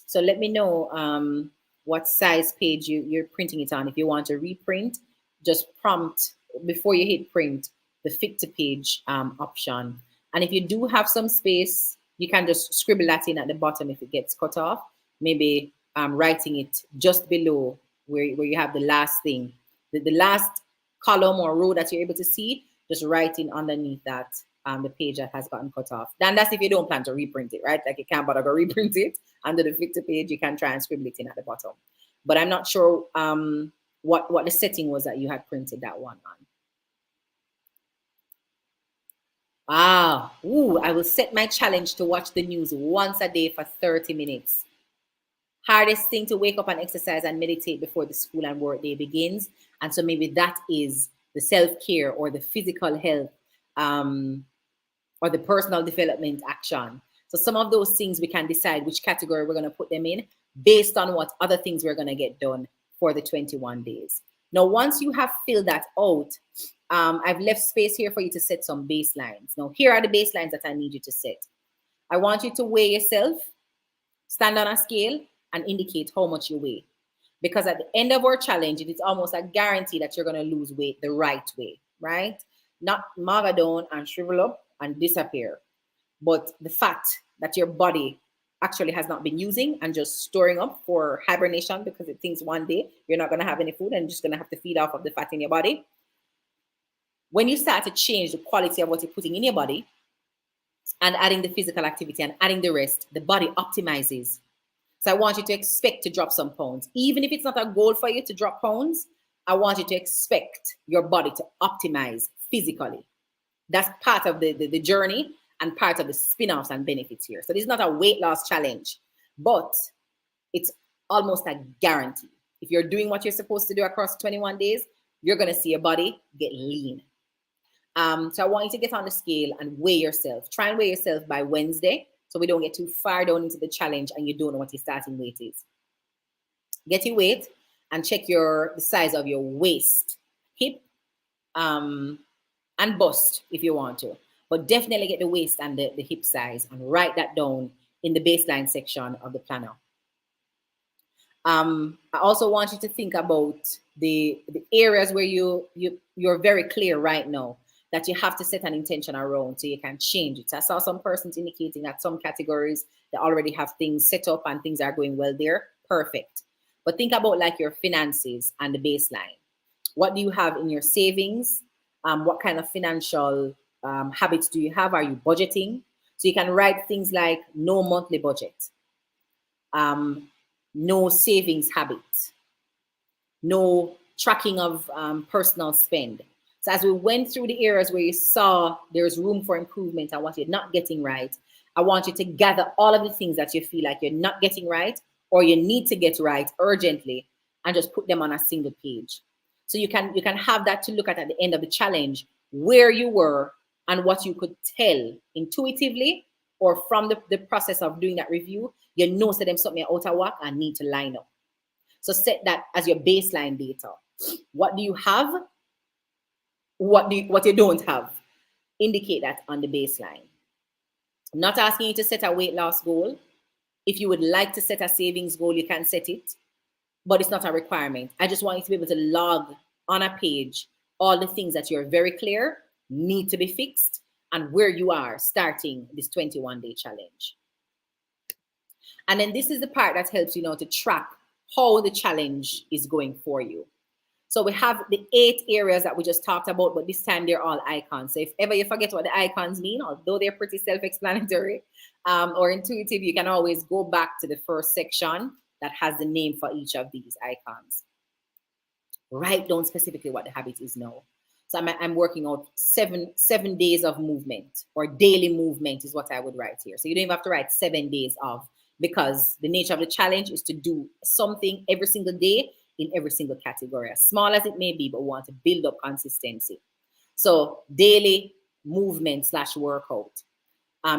So let me know what size page you're printing it on. If you want to reprint, just prompt before you hit print the fit to page option. And if you do have some space, you can just scribble that in at the bottom if it gets cut off. Maybe writing it just below where you have the last thing. The last column or row that you're able to see, just writing underneath that the page that has gotten cut off. Then that's if you don't plan to reprint it, right? Like you can't bother to reprint it under the fit to page, you can try and scribble it in at the bottom. But I'm not sure what the setting was that you had printed that one on. Ah, ooh, I will set my challenge to watch the news once a day for 30 minutes. Hardest thing to wake up and exercise and meditate before the school and work day begins. And so maybe that is the self-care or the physical health or the personal development action. So some of those things we can decide which category we're going to put them in based on what other things we're going to get done for the 21 days. Now, once you have filled that out, I've left space here for you to set some baselines. Now, here are the baselines that I need you to set. I want you to weigh yourself, stand on a scale, and indicate how much you weigh. Because at the end of our challenge, it is almost a guarantee that you're going to lose weight the right way, right? Not maga down and shrivel up and disappear, but the fact that your body actually has not been using and just storing up for hibernation because it thinks one day you're not going to have any food and you're just going to have to feed off of the fat in your body. When you start to change the quality of what you're putting in your body and adding the physical activity and adding the rest, the body optimizes. So I want you to expect to drop some pounds. Even if it's not a goal for you to drop pounds, I want you to expect your body to optimize physically. That's part of the journey and part of the spin-offs and benefits here. So this is not a weight loss challenge, but it's almost a guarantee. If you're doing what you're supposed to do across 21 days, you're going to see your body get lean. So I want you to get on the scale and weigh yourself. Try and weigh yourself by Wednesday so we don't get too far down into the challenge and you don't know what your starting weight is. Get your weight and check the size of your waist, hip, and bust if you want to. But definitely get the waist and the hip size and write that down in the baseline section of the planner. I also want you to think about the areas where you're very clear right now that you have to set an intention around so you can change it. So I saw some persons indicating that some categories they already have things set up and things are going well there. Perfect. But think about like your finances and the baseline. What do you have in your savings? What kind of financial habits do you have? Are you budgeting? So you can write things like no monthly budget, no savings habit, no tracking of personal spend. So as we went through the areas where you saw there's room for improvement and what you're not getting right, I want you to gather all of the things that you feel like you're not getting right or you need to get right urgently and just put them on a single page. So you can have that to look at the end of the challenge, where you were and what you could tell intuitively or from the process of doing that review, you know so them something out of whack and need to line up. So set that as your baseline data. What do you have? What you don't have? Indicate that on the baseline. I'm not asking you to set a weight loss goal. If you would like to set a savings goal, you can set it, but it's not a requirement. I just want you to be able to log on a page all the things that you're very clear need to be fixed and where you are starting this 21-day challenge. And then this is the part that helps you now to track how the challenge is going for you. So we have the 8 areas that we just talked about, but this time they're all icons. So if ever you forget what the icons mean, although they're pretty self-explanatory or intuitive, you can always go back to the first section that has the name for each of these icons. Write down specifically what the habit is now. So I'm working out seven days of movement or daily movement is what I would write here. So you don't even have to write 7 days of, because the nature of the challenge is to do something every single day in every single category, as small as it may be, but we want to build up consistency. So daily movement / workout.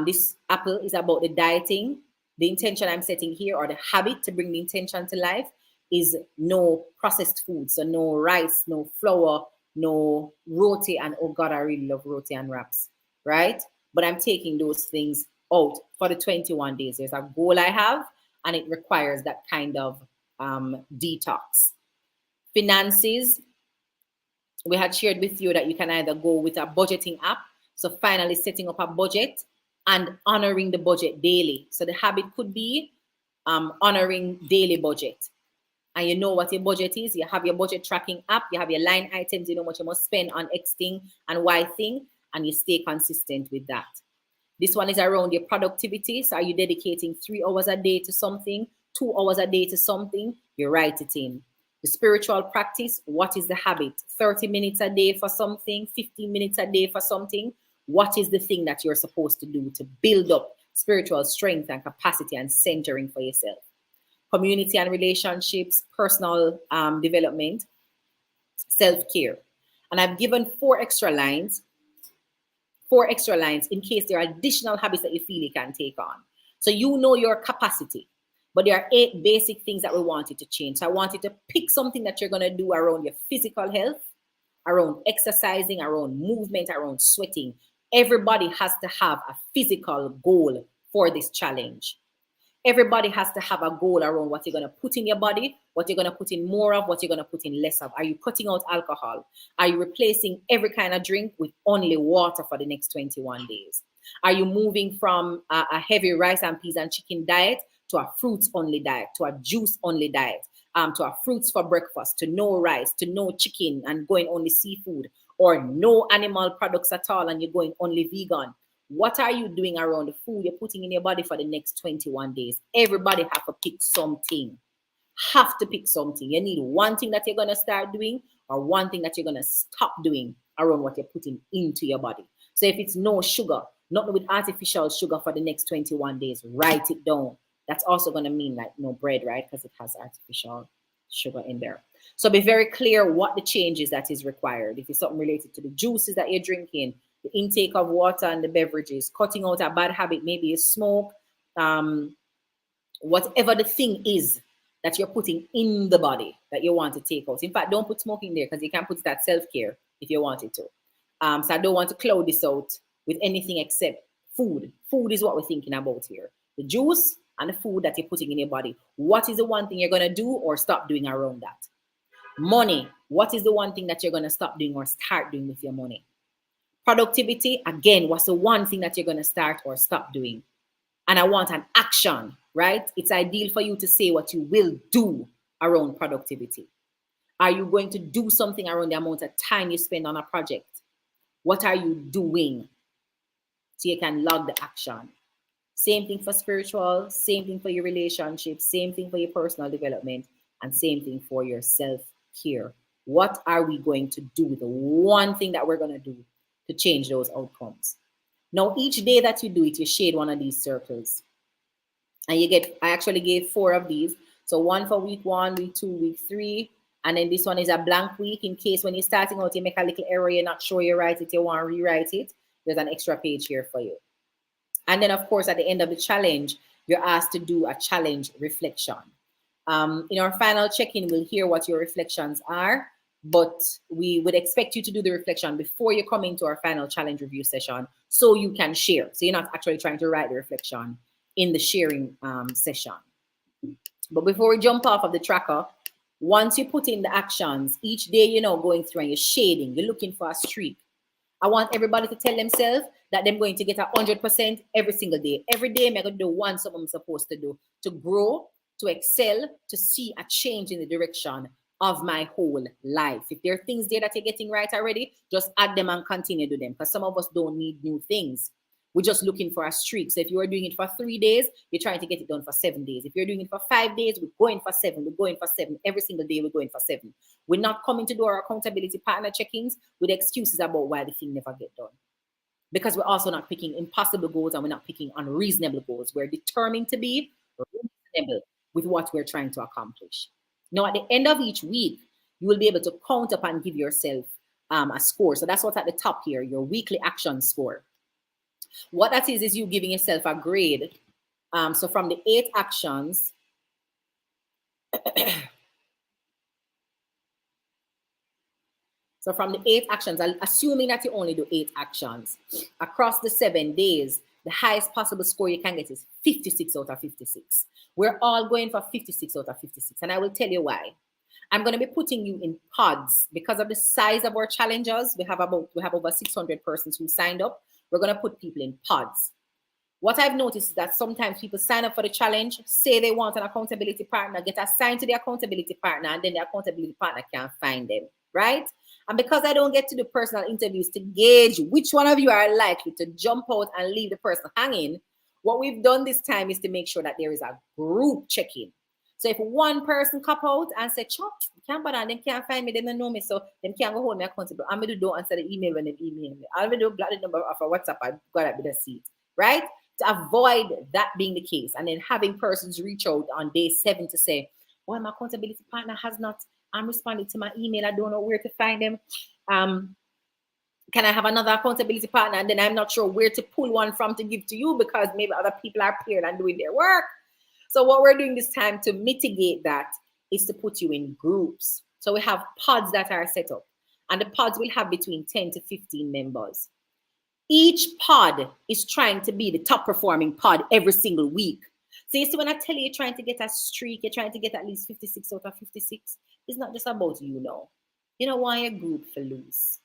This apple is about the dieting. The intention I'm setting here, or the habit to bring the intention to life, is no processed food. So no rice, no flour, no roti. And oh God, I really love roti and wraps, right? But I'm taking those things out for the 21 days. There's a goal I have, and it requires that kind of detox. Finances, we had shared with you that you can either go with a budgeting app, so finally setting up a budget and honoring the budget daily. So the habit could be honoring daily budget. And you know what your budget is. You have your budget tracking app, you have your line items, you know what you must spend on X thing and Y thing, and you stay consistent with that. This one is around your productivity. So are you dedicating 3 hours a day to something, 2 hours a day to something? You write it in. The spiritual practice, what is the habit? 30 minutes a day for something, 15 minutes a day for something. What is the thing that you're supposed to do to build up spiritual strength and capacity and centering for yourself? Community and relationships, personal development, self-care. And I've given 4 extra lines in case there are additional habits that you feel you can take on. So you know your capacity, but there are 8 basic things that we want you to change. So I want you to pick something that you're going to do around your physical health, around exercising, around movement, around sweating. Everybody has to have a physical goal for this challenge. Everybody has to have a goal around what you're going to put in your body, what you're going to put in more of, what you're going to put in less of. Are you cutting out alcohol? Are you replacing every kind of drink with only water for the next 21 days? Are you moving from a heavy rice and peas and chicken diet to a fruits only diet, to a juice only diet, to a fruits for breakfast, to no rice, to no chicken and going only seafood, or no animal products at all and you're going only vegan? What are you doing around the food you're putting in your body for the next 21 days? Everybody have to pick something. Have to pick something. You need one thing that you're going to start doing or one thing that you're going to stop doing around what you're putting into your body. So if it's no sugar, not with artificial sugar for the next 21 days, write it down. That's also going to mean like no bread, right? Because it has artificial sugar in there. So be very clear what the changes that is required. If it's something related to the juices that you're drinking, the intake of water and the beverages, cutting out a bad habit, maybe a smoke, whatever the thing is that you're putting in the body that you want to take out. In fact, don't put smoking there because you can put that self-care if you wanted to. So I don't want to cloud this out with anything except food. Food is what we're thinking about here. The juice and the food that you're putting in your body. What is the one thing you're going to do or stop doing around that? Money. What is the one thing that you're going to stop doing or start doing with your money? Productivity, again, what's the one thing that you're going to start or stop doing? And I want an action, right? It's ideal for you to say what you will do around productivity. Are you going to do something around the amount of time you spend on a project? What are you doing? So you can log the action. Same thing for spiritual, same thing for your relationships, same thing for your personal development, and same thing for your self-care. What are we going to do? The one thing that we're going to do to change those outcomes. Now, each day that you do it, you shade one of these circles. And you get, I actually gave 4 of these. So one for week 1, week 2, week 3. And then this one is a blank week in case when you're starting out, you make a little error, you're not sure you write it, you want to rewrite it. There's an extra page here for you. And then, of course, at the end of the challenge, you're asked to do a challenge reflection. In our final check-in, we'll hear what your reflections are. But we would expect you to do the reflection before you come into our final challenge review session so you can share. So you're not actually trying to write the reflection in the sharing session. But before we jump off of the tracker, once you put in the actions, each day, you know, going through and you're shading, you're looking for a streak. I want everybody to tell themselves that they're going to get 100% every single day. Every day, I'm going to do one something I'm supposed to do to grow, to excel, to see a change in the direction of my whole life. If there are things there that you're getting right already, just add them and continue to do them because some of us don't need new things. We're just looking for a streak. So if you are doing it for 3 days, you're trying to get it done for 7 days. If you're doing it for 5 days, we're going for 7. We're going for 7. Every single day, we're going for 7. We're not coming to do our accountability partner check-ins with excuses about why the thing never get done. Because we're also not picking impossible goals and we're not picking unreasonable goals. We're determined to be reasonable with what we're trying to accomplish. Now, at the end of each week, you will be able to count up and give yourself a score. So that's what's at the top here, your weekly action score. What that is you giving yourself a grade. So from the 8 actions, assuming that you only do 8 actions across the 7 days, the highest possible score you can get is 56 out of 56. We're all going for 56 out of 56, and I will tell you why. I'm going to be putting you in pods because of the size of our challenges. We have over 600 persons who signed up. We're going to put people in pods. What I've noticed is that sometimes people sign up for the challenge, say they want an accountability partner, get assigned to the accountability partner, and then the accountability partner can't find them, right? And because I don't get to do personal interviews to gauge which one of you are likely to jump out and leave the person hanging, what we've done this time is to make sure that there is a group check-in. So if one person cop out and say, chop, can't bother, them can't find me, they don't know me, so them can't go hold me accountable. I'm going to don't answer the email when they email me. I'm going to block the number of a WhatsApp. I've got to be the seat, right? To avoid that being the case, and then having persons reach out on day 7 to say, well, my accountability partner has not responded to my email. I don't know where to find them. Can I have another accountability partner? And then I'm not sure where to pull one from to give to you because maybe other people are paired and doing their work. So what we're doing this time to mitigate that is to put you in groups. So we have pods that are set up, and the pods will have between 10 to 15 members. Each pod is trying to be the top performing pod every single week. So you see, when I tell you you're trying to get a streak, you're trying to get at least 56 out of 56, it's not just about you know. You don't want your group to lose.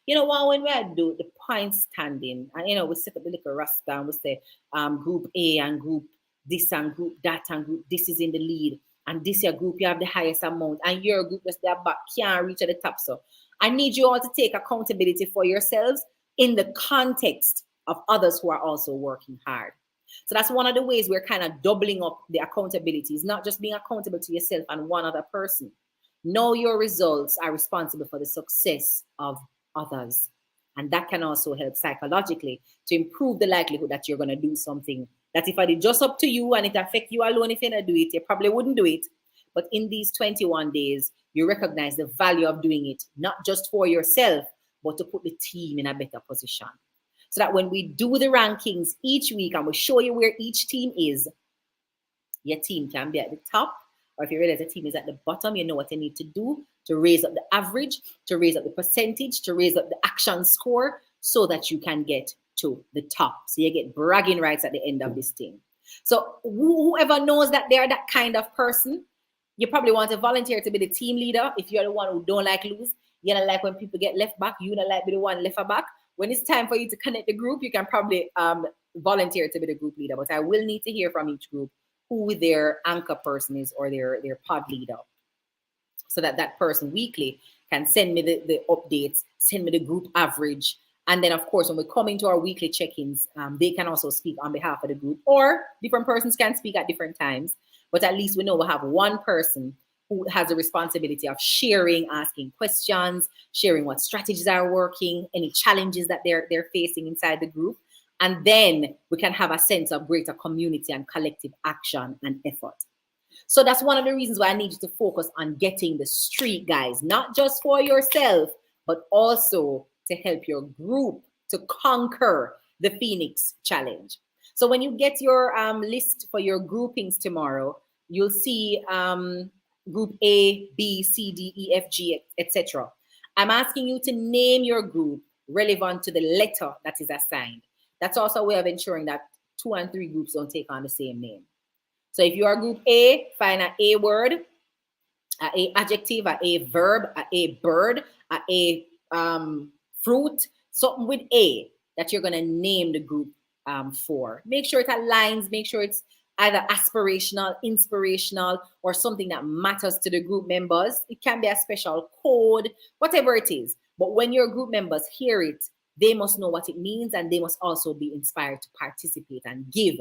You know what, when we do the point standing, and we set up the little roster and we say group A and group this and group that and group this is in the lead, and this your group you have the highest amount, and your group that's there back can't reach at the top. So I need you all to take accountability for yourselves in the context of others who are also working hard. So that's one of the ways we're kind of doubling up the accountability. It's not just being accountable to yourself and one other person. Know your results are responsible for the success of others. And that can also help psychologically to improve the likelihood that you're going to do something that if I did just up to you and it affect you alone, if you don't do it, you probably wouldn't do it. But in these 21 days, you recognize the value of doing it, not just for yourself, but to put the team in a better position. So that when we do the rankings each week and we show you where each team is, your team can be at the top. Or if you realize the team is at the bottom, you know what you need to do to raise up the average, to raise up the percentage, to raise up the action score so that you can get to the top. So you get bragging rights at the end of this thing. So whoever knows that they're that kind of person, you probably want to volunteer to be the team leader. If you're the one who don't like lose, you don't like when people get left back, you don't like be the one left back. When it's time for you to connect the group, you can probably volunteer to be the group leader. But I will need to hear from each group who their anchor person is or their pod leader, so that that person weekly can send me the updates, send me the group average. And then, of course, when we come into our weekly check-ins, they can also speak on behalf of the group, or different persons can speak at different times. But at least we know we have one person who has the responsibility of sharing, asking questions, sharing what strategies are working, any challenges that they're facing inside the group. And then we can have a sense of greater community and collective action and effort. So that's one of the reasons why I need you to focus on getting the streak, guys, not just for yourself, but also to help your group to conquer the Phoenix Challenge. So when you get your list for your groupings tomorrow, you'll see group A, B, C, D, E, F, G, etc. I'm asking you to name your group relevant to the letter that is assigned. That's also a way of ensuring that 2 and 3 groups don't take on the same name. So if you are group A, find an A word, an A adjective, an A verb, an A bird, an A fruit, something with A that you're going to name the group for. Make sure it aligns, make sure it's either aspirational, inspirational, or something that matters to the group members. It can be a special code, whatever it is. But when your group members hear it, they must know what it means, and they must also be inspired to participate and give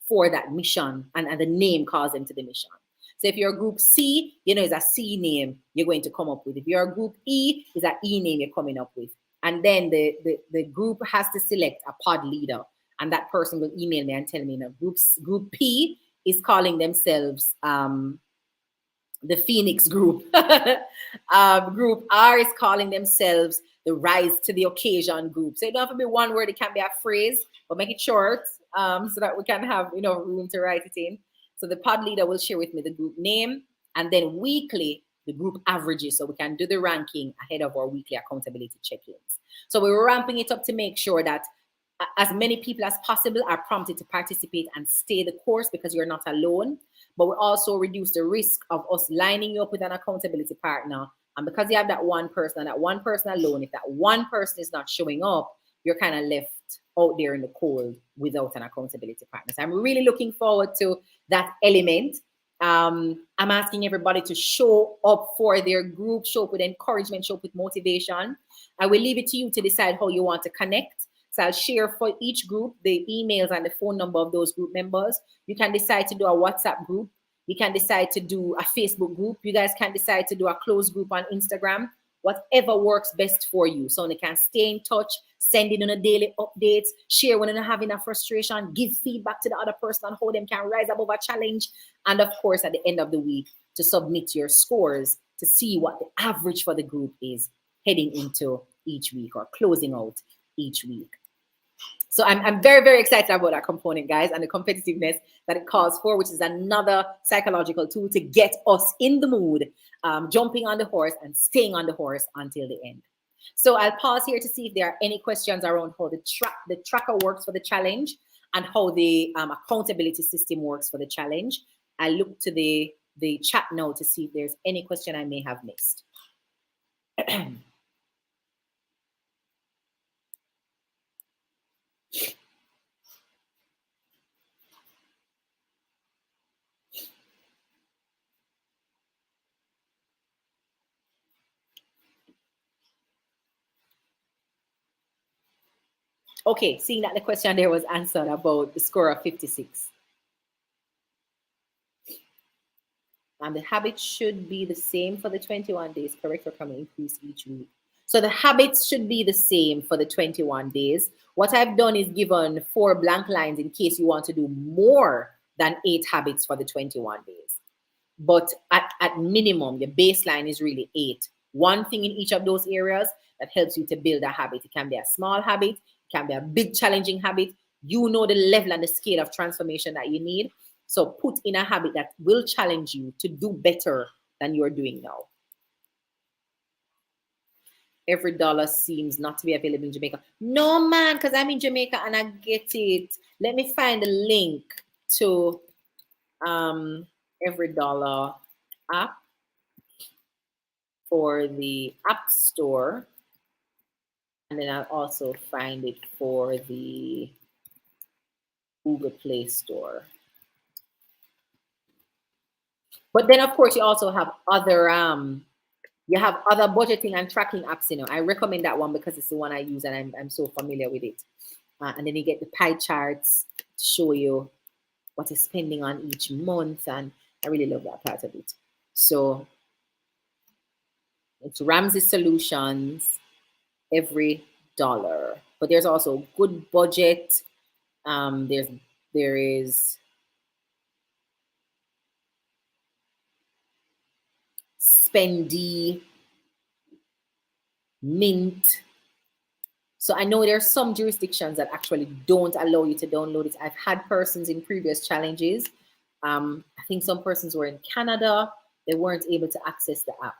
for that mission, and the name calls them to the mission. So if you're group C, it's a C name you're going to come up with. If you're group E, it's an E name you're coming up with. And then the group has to select a pod leader, and that person will email me and tell me, group P is calling themselves, the Phoenix group. Group R is calling themselves the Rise to the Occasion group. So it don't have to be one word, it can be a phrase, but make it short, so that we can have room to write it in. So the pod leader will share with me the group name, and then weekly the group averages, so we can do the ranking ahead of our weekly accountability check-ins. So we're ramping it up to make sure that as many people as possible are prompted to participate and stay the course, because you're not alone. But we also reduce the risk of us lining you up with an accountability partner. And because you have that one person and that one person alone, if that one person is not showing up, you're kind of left out there in the cold without an accountability partner. So I'm really looking forward to that element. I'm asking everybody to show up for their group, show up with encouragement, show up with motivation. I will leave it to you to decide how you want to connect. So I'll share for each group the emails and the phone number of those group members. You can decide to do a WhatsApp group. You can decide to do a Facebook group. You guys can decide to do a closed group on Instagram. Whatever works best for you. So they can stay in touch, send in on a daily updates, share when they're having a frustration, give feedback to the other person on how them can rise above a challenge. And of course, at the end of the week, to submit your scores to see what the average for the group is heading into each week or closing out each week. So I'm very, very excited about that component, guys, and the competitiveness that it calls for, which is another psychological tool to get us in the mood, jumping on the horse and staying on the horse until the end. So I'll pause here to see if there are any questions around how the tracker works for the challenge and how the accountability system works for the challenge. I look to the chat now to see if there's any question I may have missed. Okay, seeing that the question there was answered about the score of 56. And the habits should be the same for the 21 days, correct, or can we increase each week? So the habits should be the same for the 21 days. What I've done is given 4 blank lines in case you want to do more than 8 habits for the 21 days. But at minimum, your baseline is really 8. One thing in each of those areas that helps you to build a habit. It can be a small habit, it can be a big challenging habit. You know the level and the scale of transformation that you need. So put in a habit that will challenge you to do better than you're doing now. Every dollar seems not to be available in Jamaica. No, man, because I'm in Jamaica and I get it. Let me find the link to Every Dollar app for the App Store. And then I'll also find it for the Google Play Store. But then, of course, you also have other budgeting and tracking apps. I recommend that one because it's the one I use and I'm so familiar with it. And then you get the pie charts to show you what you're spending on each month, and I really love that part of it. So it's Ramsey Solutions, Every Dollar. But there's also Good Budget. There is Spendy, Mint. So I know there are some jurisdictions that actually don't allow you to download it. I've had persons in previous challenges. I think some persons were in Canada. They weren't able to access the app.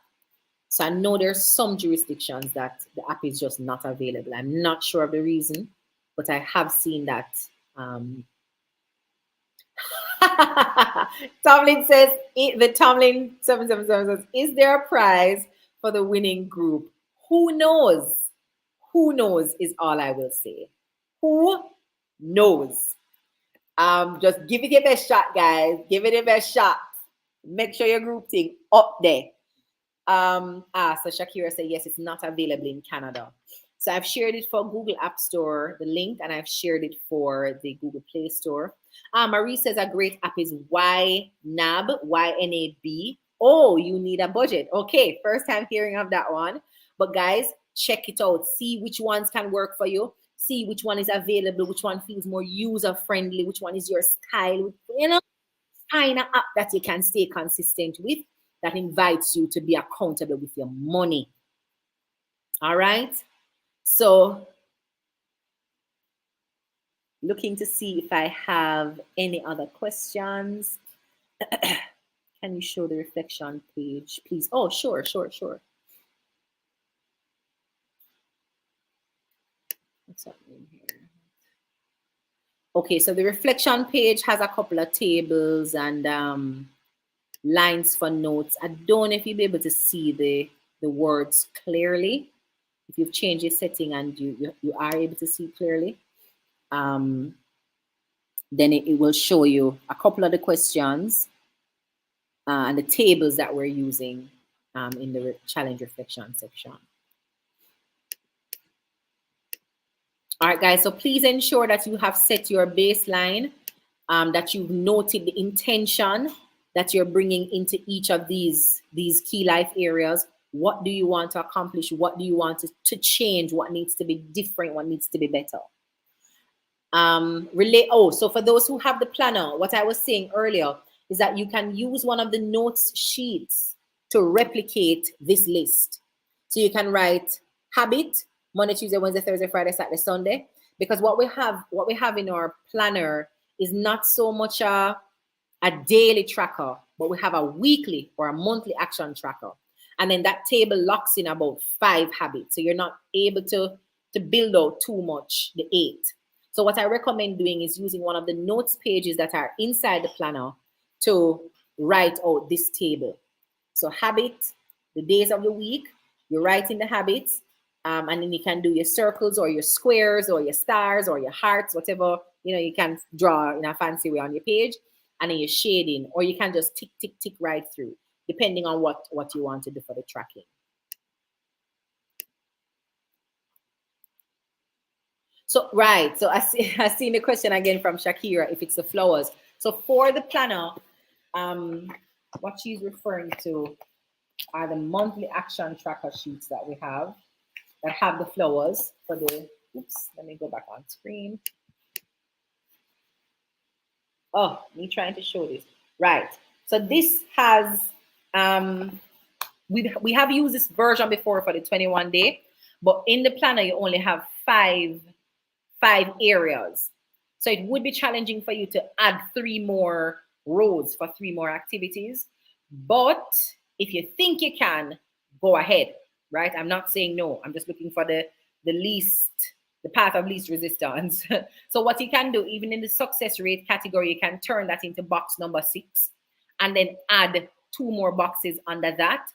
So I know there's some jurisdictions that the app is just not available. I'm not sure of the reason, but I have seen that. Tomlin says, the Tomlin 777 says, is there a prize for the winning group? Who knows? Who knows is all I will say. Who knows? Just give it your best shot, guys. Give it your best shot. Make sure your group thing up there. So Shakira said, yes, it's not available in Canada. So I've shared it for Google App Store, the link, and I've shared it for the Google Play Store. Marie says a great app is YNAB, Y-N-A-B. Oh, you need a budget. Okay, first time hearing of that one. But guys, check it out. See which ones can work for you. See which one is available, which one feels more user-friendly, which one is your style. Find an app that you can stay consistent with. that invites you to be accountable with your money. All right. So looking to see if I have any other questions. Can you show the reflection page, please? Oh, sure. What's happening here? Okay, so the reflection page has a couple of tables and lines for notes. I don't know if you'll be able to see the words clearly. If you've changed your setting and you are able to see clearly, then it will show you a couple of the questions and the tables that we're using in the challenge reflection section. All right, guys, so please ensure that you have set your baseline, that you've noted the intention that you're bringing into each of these key life areas. What do you want to accomplish? What do you want to change? What needs to be different? What needs to be better? So for those who have the planner, what I was saying earlier is that you can use one of the notes sheets to replicate this list. So you can write habit, Monday, Tuesday, Wednesday, Thursday, Friday, Saturday, Sunday, because what we have in our planner is not so much a daily tracker, but we have a weekly or a monthly action tracker. And then that table locks in about 5 habits. So you're not able to build out too much, the 8. So what I recommend doing is using one of the notes pages that are inside the planner to write out this table. So habit, the days of the week, you write in the habits, and then you can do your circles or your squares or your stars or your hearts, whatever, you can draw in a fancy way on your page, and then you're shading, or you can just tick, tick, tick right through, depending on what you want to do for the tracking. So, right. So I seen the question again from Shakira, if it's the flowers. So for the planner, what she's referring to are the monthly action tracker sheets that we have that have the flowers for the, oops, let me go back on screen. Oh, me trying to show this. Right. So this has, we have used this version before for the 21 day, but in the planner, you only have five areas. So it would be challenging for you to add 3 more rows for 3 more activities. But if you think you can, go ahead, right? I'm not saying no. I'm just looking for the path of least resistance. So what you can do, even in the success rate category, you can turn that into box number 6 and then add 2 more boxes under that,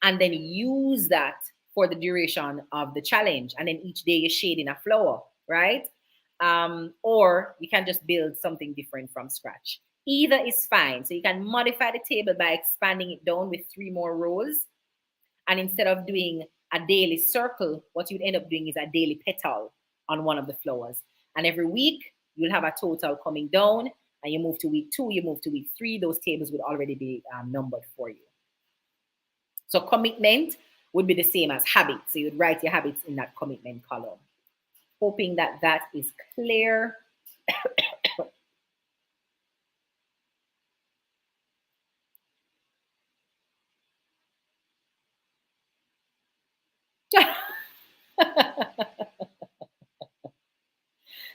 and then use that for the duration of the challenge. And then each day you're shading a flower, right? Or you can just build something different from scratch. Either is fine. So you can modify the table by expanding it down with 3 more rows. And instead of doing a daily circle, what you'd end up doing is a daily petal on one of the flowers. And every week you'll have a total coming down, and you move to week 2, you move to week 3, those tables would already be numbered for you. So commitment would be the same as habits. So you'd write your habits in that commitment column. Hoping that that is clear.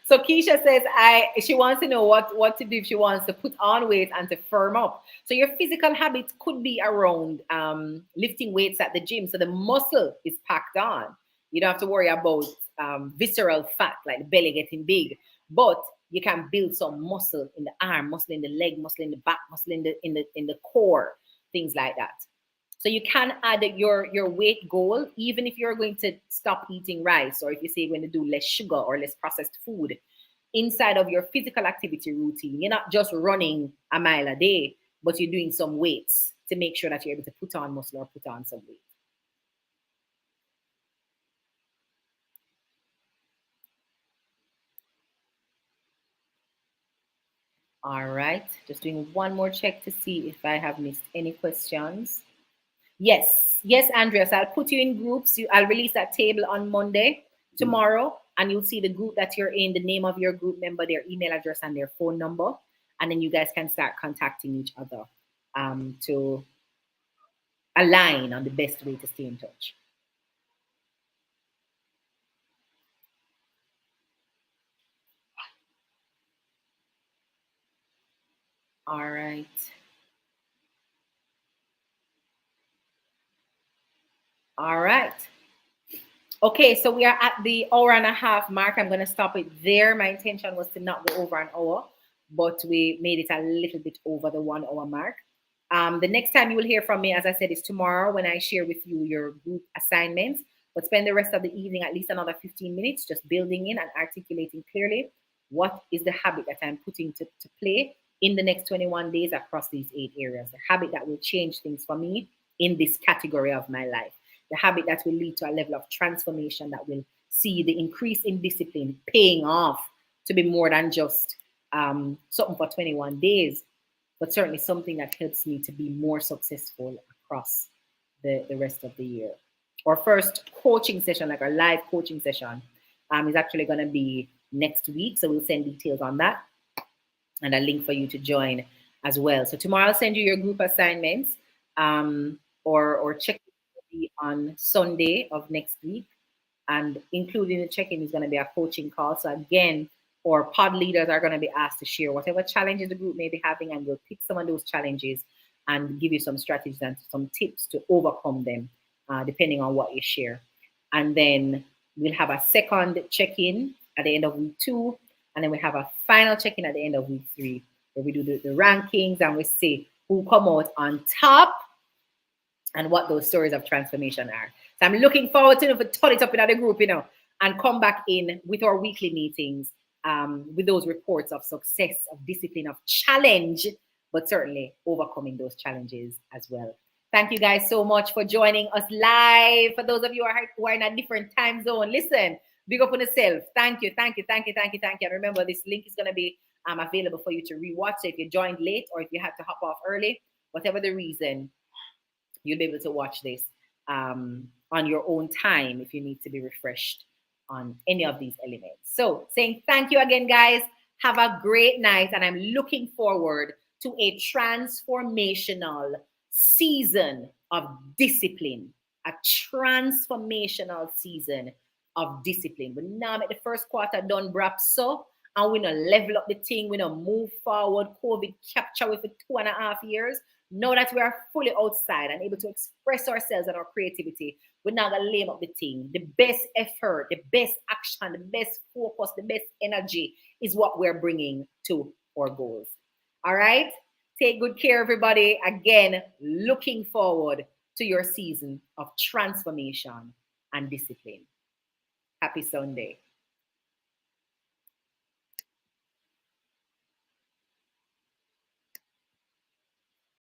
So Keisha says she wants to know what to do if she wants to put on weight and to firm up. So your physical habits could be around lifting weights at the gym. So the muscle is packed on. You don't have to worry about visceral fat, like the belly getting big. But you can build some muscle in the arm, muscle in the leg, muscle in the back, muscle in the core, things like that. So you can add your weight goal, even if you're going to stop eating rice, or if you say you're going to do less sugar or less processed food inside of your physical activity routine. You're not just running a mile a day, but you're doing some weights to make sure that you're able to put on muscle or put on some weight. All right, just doing one more check to see if I have missed any questions. Yes, Andreas, I'll put you in groups. I'll release that table on Monday, tomorrow, and you'll see the group that you're in, the name of your group member, their email address, and their phone number. And then you guys can start contacting each other to align on the best way to stay in touch. All right. All right. Okay, so we are at the hour and a half mark. I'm going to stop it there. My intention was to not go over an hour, but we made it a little bit over the 1 hour mark. The next time you will hear from me, as I said, is tomorrow when I share with you your group assignments. But spend the rest of the evening, at least another 15 minutes, just building in and articulating clearly what is the habit that I'm putting to play in the next 21 days across these 8 areas. The habit that will change things for me in this category of my life. The habit that will lead to a level of transformation that will see the increase in discipline paying off to be more than just something for 21 days, but certainly something that helps me to be more successful across the rest of the year. Our first coaching session, like our live coaching session, is actually going to be next week. So we'll send details on that and a link for you to join as well. So tomorrow I'll send you your group assignments, or check on Sunday of next week. And including the check-in is going to be a coaching call. So again, our pod leaders are going to be asked to share whatever challenges the group may be having, and we'll pick some of those challenges and give you some strategies and some tips to overcome them, depending on what you share. And then we'll have a second check-in at the end of week 2, and then we have a final check-in at the end of week 3, where we do the rankings and we see who come out on top and what those stories of transformation are. So I'm looking forward to turn it up in the group, and come back in with our weekly meetings, with those reports of success, of discipline, of challenge, but certainly overcoming those challenges as well. Thank you guys so much for joining us live. For those of you who are in a different time zone, listen, big up on yourself. Thank you, thank you, thank you, thank you, thank you. And remember, this link is going to be available for you to rewatch. So if you joined late or if you had to hop off early, whatever the reason, you'll be able to watch this on your own time if you need to be refreshed on any of these elements. So saying thank you again, guys. Have a great night. And I'm looking forward to a transformational season of discipline, a transformational season of discipline. We now make the first quarter done, brap so, and we not level up the thing, we not move forward. COVID capture with for 2.5 years. Now that we are fully outside and able to express ourselves and our creativity, we're now gonna lame up the thing. The best effort, the best action, the best focus, the best energy is what we're bringing to our goals. All right? Take good care, everybody. Again, looking forward to your season of transformation and discipline. Happy Sunday.